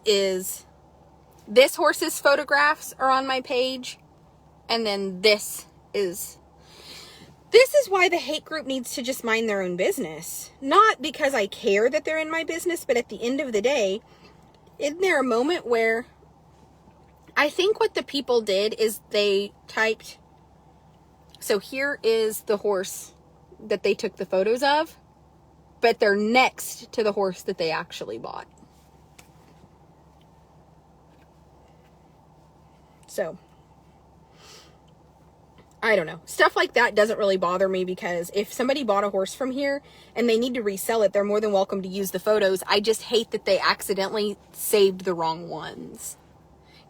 this horse's photographs are on my page. And then this is why the hate group needs to just mind their own business. Not because I care that they're in my business, but at the end of the day, isn't there a moment where I think what the people did is they typed, so here is the horse that they took the photos of, but they're next to the horse that they actually bought. So, I don't know. Stuff like that doesn't really bother me because if somebody bought a horse from here and they need to resell it, they're more than welcome to use the photos. I just hate that they accidentally saved the wrong ones.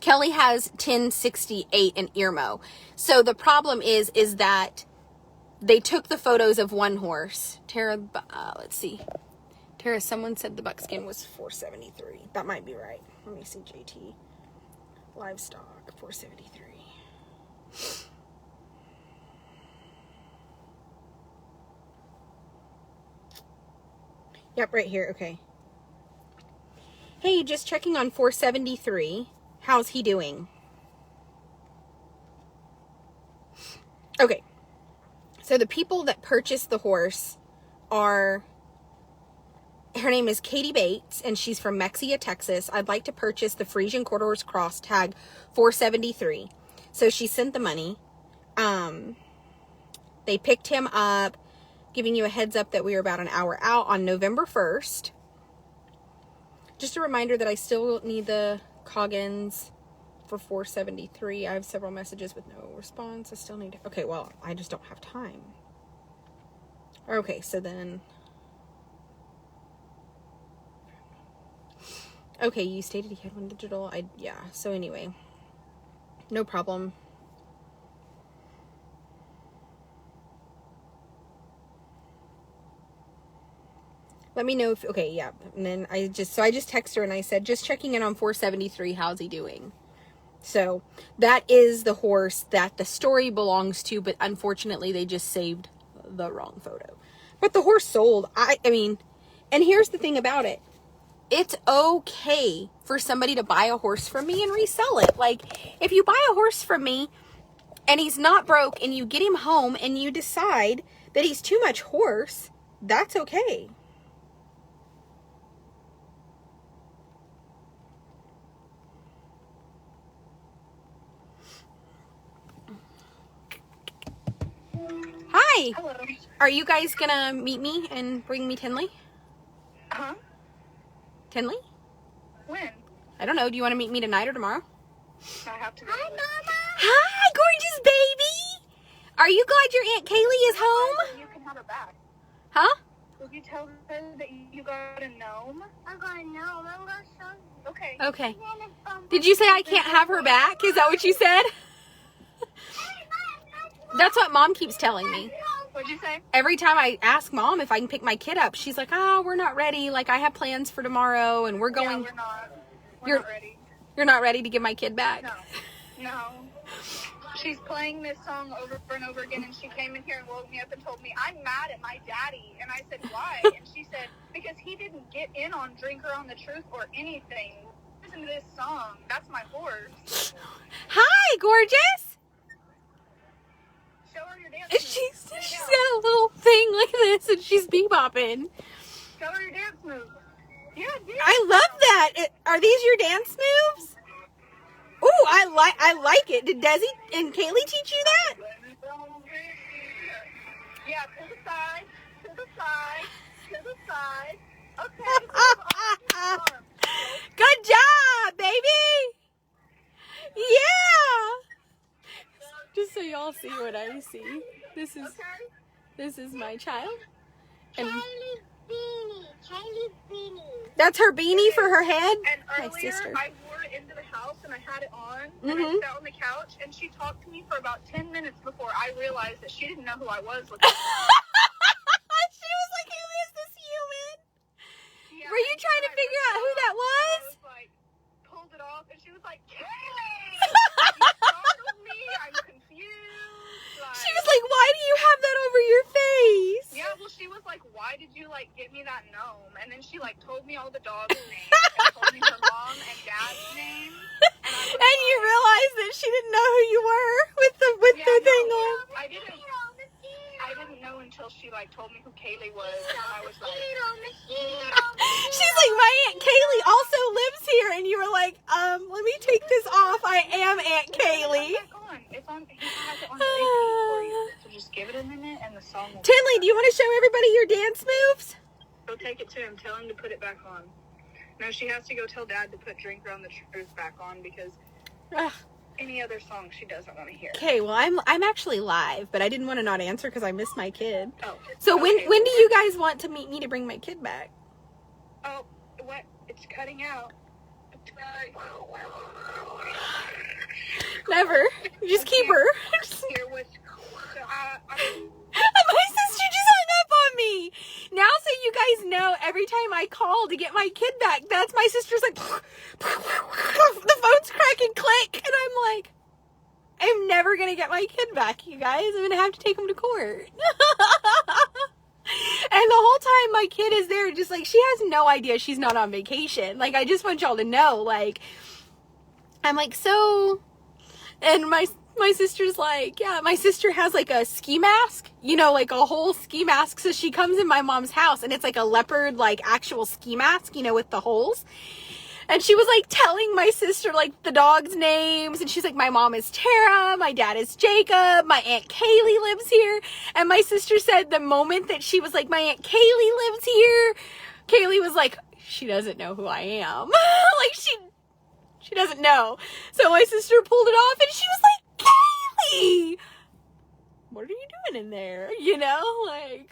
Kelly has 1068 in Earmo. So the problem is that they took the photos of one horse. Tara, let's see. Tara, someone said the buckskin was 473. That might be right. Let me see, JT. Livestock, 473. Yep, right here. Okay. Hey, just checking on 473. How's he doing? Okay. So the people that purchased the horse are... Her name is Katie Bates, and she's from Mexia, Texas. I'd like to purchase the Frisian Quarter Horse Cross, tag 473. So she sent the money. They picked him up, giving you a heads up that we are about an hour out on November 1st. Just a reminder that I still need the Coggins for 473. I have several messages with no response. I still need to... Okay, well, I just don't have time. Okay, so then... Okay, you stated he had one digital. Yeah, so anyway. No problem. Let me know if... Okay, yeah. And then I just texted her and I said, just checking in on 473. How's he doing? So, that is the horse that the story belongs to, but unfortunately they just saved the wrong photo. But the horse sold. I mean, and here's the thing about it. It's okay for somebody to buy a horse from me and resell it. Like, if you buy a horse from me and he's not broke and you get him home and you decide that he's too much horse, that's okay. Hi. Hello. Are you guys gonna meet me and bring me Tinley? Huh? Tinley? When? I don't know. Do you want to meet me tonight or tomorrow? I have to. Hi, Mama. Hi, gorgeous baby. Are you glad your Aunt Kaylee is home? You can have her back. Huh? Will you tell her that you got a gnome? I got a gnome. I'm gonna show you. Okay. Okay. Did you say I can't have her back? Is that what you said? That's what Mom keeps telling me. What'd you say? Every time I ask Mom if I can pick my kid up, she's like, oh, we're not ready. Like, I have plans for tomorrow, and we're going. Yeah, we're not. You're Not ready. You're not ready to give my kid back? No. She's playing this song over and over again, and she came in here and woke me up and told me, I'm mad at my daddy. And I said, why? And she said, because he didn't get in on Drink Her on the Truth or anything. Listen to this song. That's my horse. Hi, gorgeous. Show her your dance She's moves. got a little thing like this, and she's bebopping. Show her your dance moves. Yeah, I love that. Are these your dance moves? Ooh, I like it. Did Desi and Kaylee teach you that? Yeah, to the side, to the side, to the side. Okay. Good job, baby. Yeah. Just so y'all see what I see. This is my child. And Chinese beanie. that's her beanie for her head. And My earlier, sister. I wore it into the house and I had it on. And I sat on the couch and she talked to me for about 10 minutes before I realized that she didn't know who I was. She was like, who is this human? Yeah, Were you trying to figure out who that was? I was like, pulled it off and she was like, Kaylee! You startled me. I'm confused. She was like, why do you have that over your face? Yeah, well, she was like, why did you, like, get me that gnome? And then she, like, told me all the dogs' names and told me her mom and dad's name. And you realized that she didn't know who you were with the thing on. I didn't know until she, like, told me who Kaylee was. And I was like, She's like, my Aunt Kaylee also lives here. And you were like, let me take this off. I am Aunt Kaylee. it's on, he has it on repeat for you. So just give it a minute and the song will... Tinley, do you want to show everybody your dance moves? Go take it to him. Tell him to put it back on. No, she has to go tell Dad to put Drink Her on the Truth back on because any other song she doesn't want to hear. Okay, well, I'm actually live, but I didn't want to not answer because I missed my kid. Oh. So okay. when do you guys want to meet me to bring my kid back? Oh, what? It's cutting out. Never. Just keep her. Here with... My sister just hung up on me. Now, so you guys know, every time I call to get my kid back, that's my sister's like, the phone's cracking, click. And I'm like, I'm never going to get my kid back, you guys. I'm going to have to take him to court. And the whole time my kid is there, just like, she has no idea she's not on vacation. Like, I just want y'all to know, like, I'm like, so, and my sister's like, yeah, my sister has like a ski mask, you know, like a whole ski mask. So she comes in my mom's house and it's like a leopard, like actual ski mask, you know, with the holes. And she was like telling my sister like the dogs' names. And she's like, my mom is Tara. My dad is Jacob. My Aunt Kaylee lives here. And my sister said the moment that she was like, my Aunt Kaylee lives here, Kaylee was like, she doesn't know who I am. Like she doesn't know. So my sister pulled it off and she was like, Kaylee, what are you doing in there? You know, like,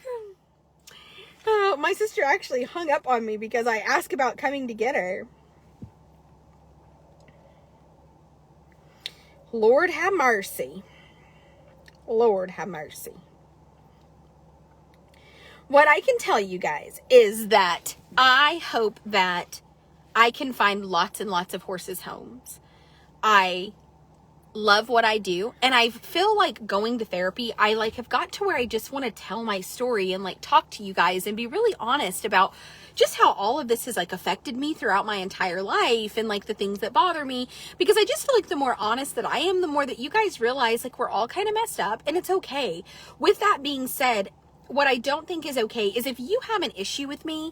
my sister actually hung up on me because I asked about coming to get her. Lord have mercy. Lord have mercy. What I can tell you guys is that I hope that I can find lots and lots of horses' homes. I love what I do, and I feel like going to therapy, I like have got to where I just want to tell my story and like talk to you guys and be really honest about just how all of this has like affected me throughout my entire life and like the things that bother me, because I just feel like the more honest that I am, the more that you guys realize like we're all kind of messed up and it's okay. With that being said, what I don't think is okay is if you have an issue with me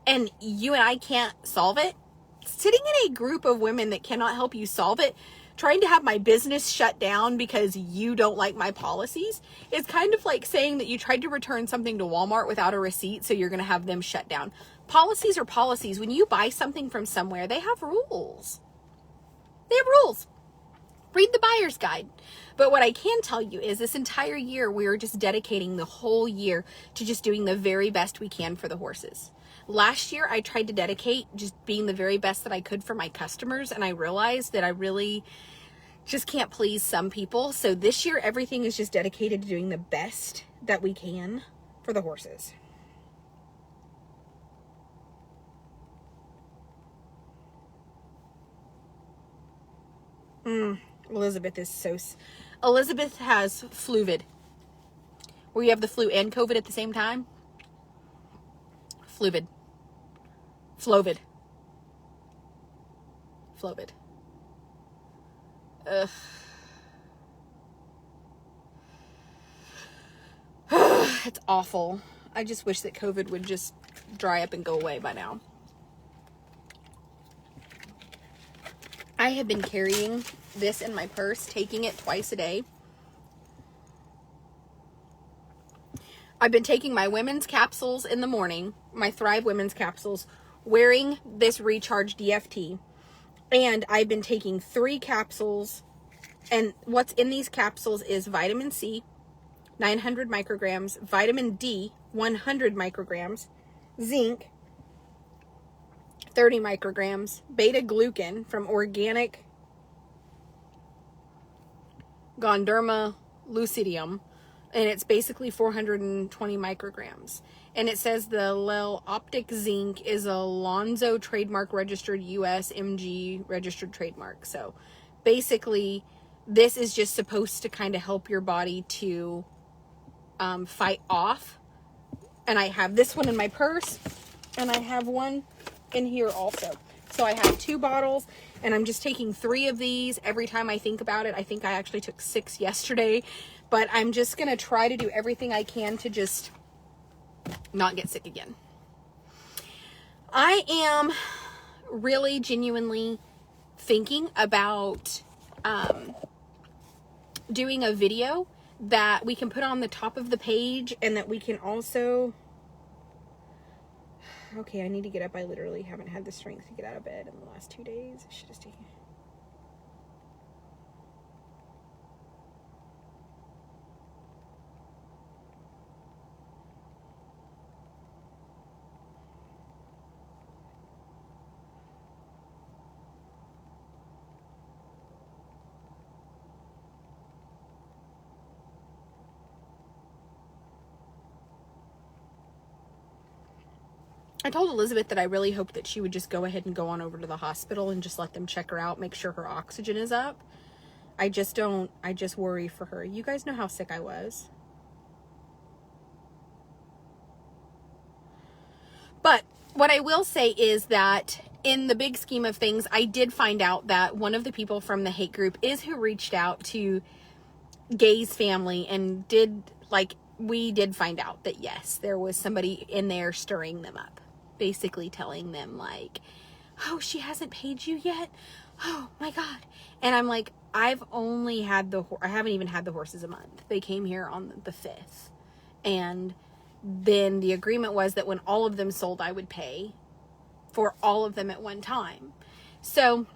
and you and I can't solve it, sitting in a group of women that cannot help you solve it, trying to have my business shut down because you don't like my policies, is kind of like saying that you tried to return something to Walmart without a receipt, so you're going to have them shut down. Policies are policies. When you buy something from somewhere, they have rules. They have rules. read the buyer's guide. But what I can tell you is this entire year, we are just dedicating the whole year to just doing the very best we can for the horses. Last year, I tried to dedicate just being the very best that I could for my customers, and I realized that I really just can't please some people. So this year, everything is just dedicated to doing the best that we can for the horses. Elizabeth has fluvid, where you have the flu and COVID at the same time. Flovid. Ugh. It's awful. I just wish that COVID would just dry up and go away by now. I have been carrying this in my purse, taking it twice a day. I've been taking my women's capsules in the morning, my Thrive women's capsules, wearing this Recharge DFT. And I've been taking 3 capsules. And what's in these capsules is vitamin C, 900 micrograms, vitamin D, 100 micrograms, zinc, 30 micrograms, beta glucan from organic Gondorma lucidium, and it's basically 420 micrograms. And it says the Lel Optic Zinc is a Lonzo trademark registered US MG registered trademark. So basically, this is just supposed to kind of help your body to fight off. And I have this one in my purse, and I have one in here also. So I have 2 bottles, and I'm just taking 3 of these every time I think about it. I think I actually took 6 yesterday, but I'm just going to try to do everything I can to just not get sick again. I am really genuinely thinking about doing a video that we can put on the top of the page, and that we can also... Okay, I need to get up. I literally haven't had the strength to get out of bed in the last 2 days. I should have taken... I told Elizabeth that I really hoped that she would just go ahead and go on over to the hospital and just let them check her out, make sure her oxygen is up. I just worry for her. You guys know how sick I was. But what I will say is that in the big scheme of things, I did find out that one of the people from the hate group is who reached out to Gay's family and we did find out that yes, there was somebody in there stirring them up. Basically telling them like, oh, she hasn't paid you yet? Oh my God. And I'm like, I haven't even had the horses a month. They came here on the 5th. And then the agreement was that when all of them sold, I would pay for all of them at one time. So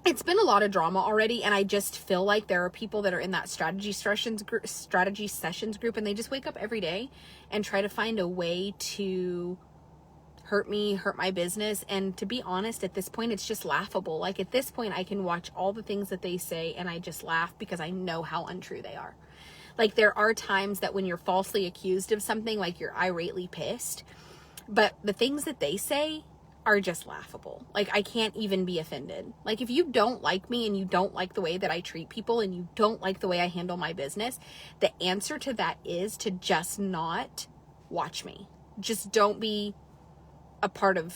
it's been a lot of drama already. And I just feel like there are people that are in that strategy sessions group, and they just wake up every day and try to find a way to hurt me, hurt my business. And to be honest, at this point, it's just laughable. Like at this point, I can watch all the things that they say and I just laugh because I know how untrue they are. Like there are times that when you're falsely accused of something, like you're irately pissed, but the things that they say are just laughable. Like I can't even be offended. Like if you don't like me and you don't like the way that I treat people and you don't like the way I handle my business, the answer to that is to just not watch me. Just don't be a part of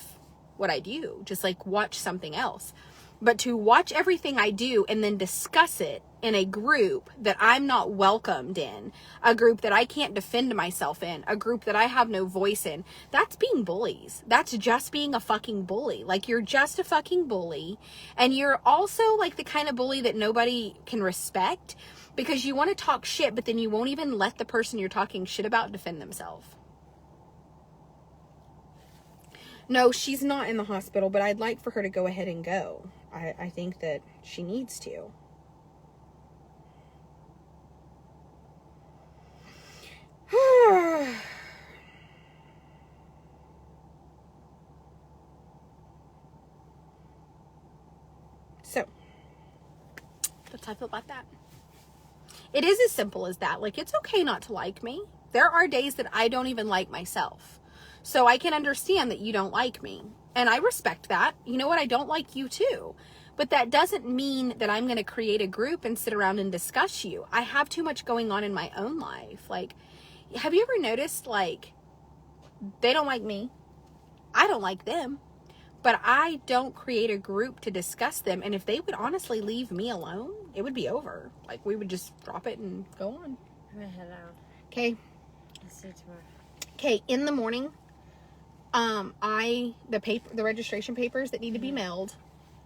what I do. Just like watch something else. But to watch everything I do and then discuss it in a group that I'm not welcomed in, a group that I can't defend myself in, a group that I have no voice in, that's being bullies. That's just being a fucking bully. Like you're just a fucking bully. And you're also like the kind of bully that nobody can respect because you want to talk shit, but then you won't even let the person you're talking shit about defend themselves. No, she's not in the hospital, but I'd like for her to go ahead and go. I think that she needs to. how I feel about that. It is as simple as that. Like, it's okay not to like me. There are days that I don't even like myself. So I can understand that you don't like me. And I respect that. You know what? I don't like you too. But that doesn't mean that I'm going to create a group and sit around and discuss you. I have too much going on in my own life. Like, have you ever noticed, like, they don't like me? I don't like them. But I don't create a group to discuss them. And if they would honestly leave me alone, it would be over. Like, we would just drop it and go on. I'm gonna head out. Okay. I'll see you tomorrow. Okay, in the morning, the registration papers that need to be mailed,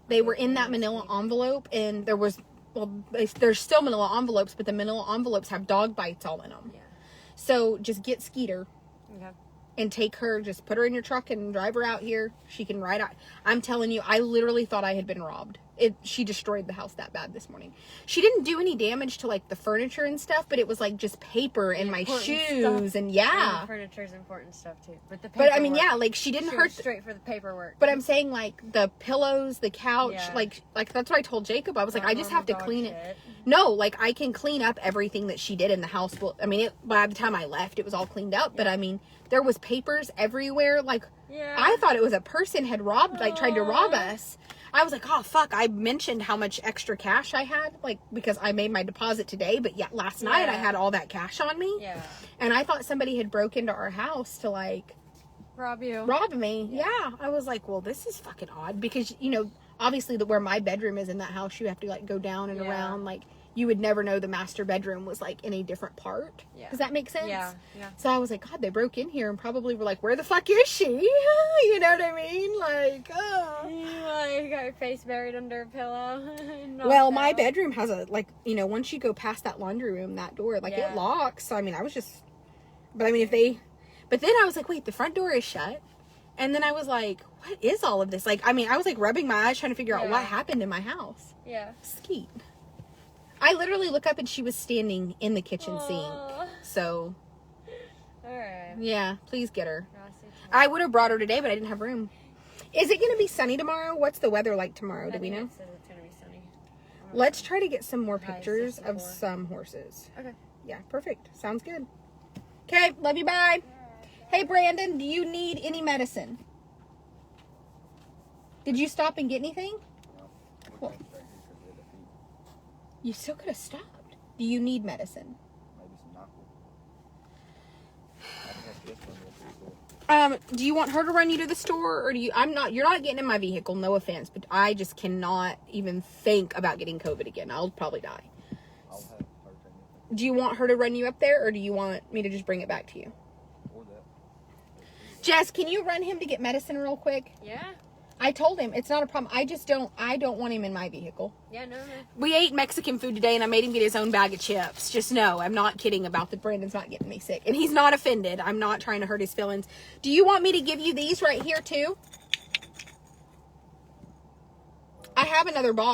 they were in that manila envelope, and there's still manila envelopes, but the manila envelopes have dog bites all in them. Yeah. So just get Skeeter Okay. and take her, just put her in your truck and drive her out here. She can ride out. I'm telling you, I literally thought I had been robbed. She destroyed the house that bad this morning. She didn't do any damage to, like, the furniture and stuff, but it was, like, just paper and my shoes stuff. and yeah. And furniture's important stuff too. But I mean, yeah, like, she didn't She hurt. went straight for the paperwork. But I'm saying, like, the pillows, the couch, Yeah. like that's what I told Jacob. I was like, I just have to clean it. Shit. No, like, I can clean up everything that she did in the house. Well, I mean, by the time I left, it was all cleaned up. But I mean, there was papers everywhere. Like, Yeah. I thought it was a person had robbed, like, tried to rob us. I was like, oh, fuck. I mentioned how much extra cash I had, like, because I made my deposit today. But yeah, last night I had all that cash on me. Yeah. And I thought somebody had broke into our house to, like, Rob me. Yeah. I was like, well, this is fucking odd because, you know, obviously where my bedroom is in that house, you have to, like, go down and around. Like, you would never know the master bedroom was, like, in a different part. Yeah. Does that make sense? Yeah. Yeah. So I was like, God, they broke in here and probably were like, where the fuck is she? You know what I mean? Like, oh. You got your face buried under a pillow. Well, my bedroom has a, like, you know, once you go past that laundry room, that door, like, it locks. So, I mean, but I mean, but then I was like, wait, the front door is shut. And then I was like, what is all of this? Like, I mean, I was like rubbing my eyes trying to figure out what happened in my house. Yeah. Skeet. I literally look up and she was standing in the kitchen sink. So, Alright. yeah, please get her. I'll see you tomorrow. I would have brought her today, but I didn't have room. Is it going to be sunny tomorrow? What's the weather like tomorrow? Do we know? It says it's gonna be sunny. Let's try to get some more High pictures of 64. some horses. Okay. Yeah, perfect. Sounds good. Okay, love you, bye. Hey, Brandon, do you need any medicine? Did you stop and get anything? Cool. You still could have stopped. Do you need medicine? Maybe some knuckle. I think that's this one real pretty cool. Do you want her to run you to the store, or you're not getting in my vehicle, no offense, but I just cannot even think about getting COVID again. I'll probably die. I'll have her take it. Do you want her to run you up there, or do you want me to just bring it back to you? Or that. Jess, can you run him to get medicine real quick? Yeah. I told him it's not a problem. I don't want him in my vehicle. Yeah, no. We ate Mexican food today, and I made him get his own bag of chips. Just know, I'm not kidding about the Brandon's not getting me sick. And he's not offended. I'm not trying to hurt his feelings. Do you want me to give you these right here, too? I have another box.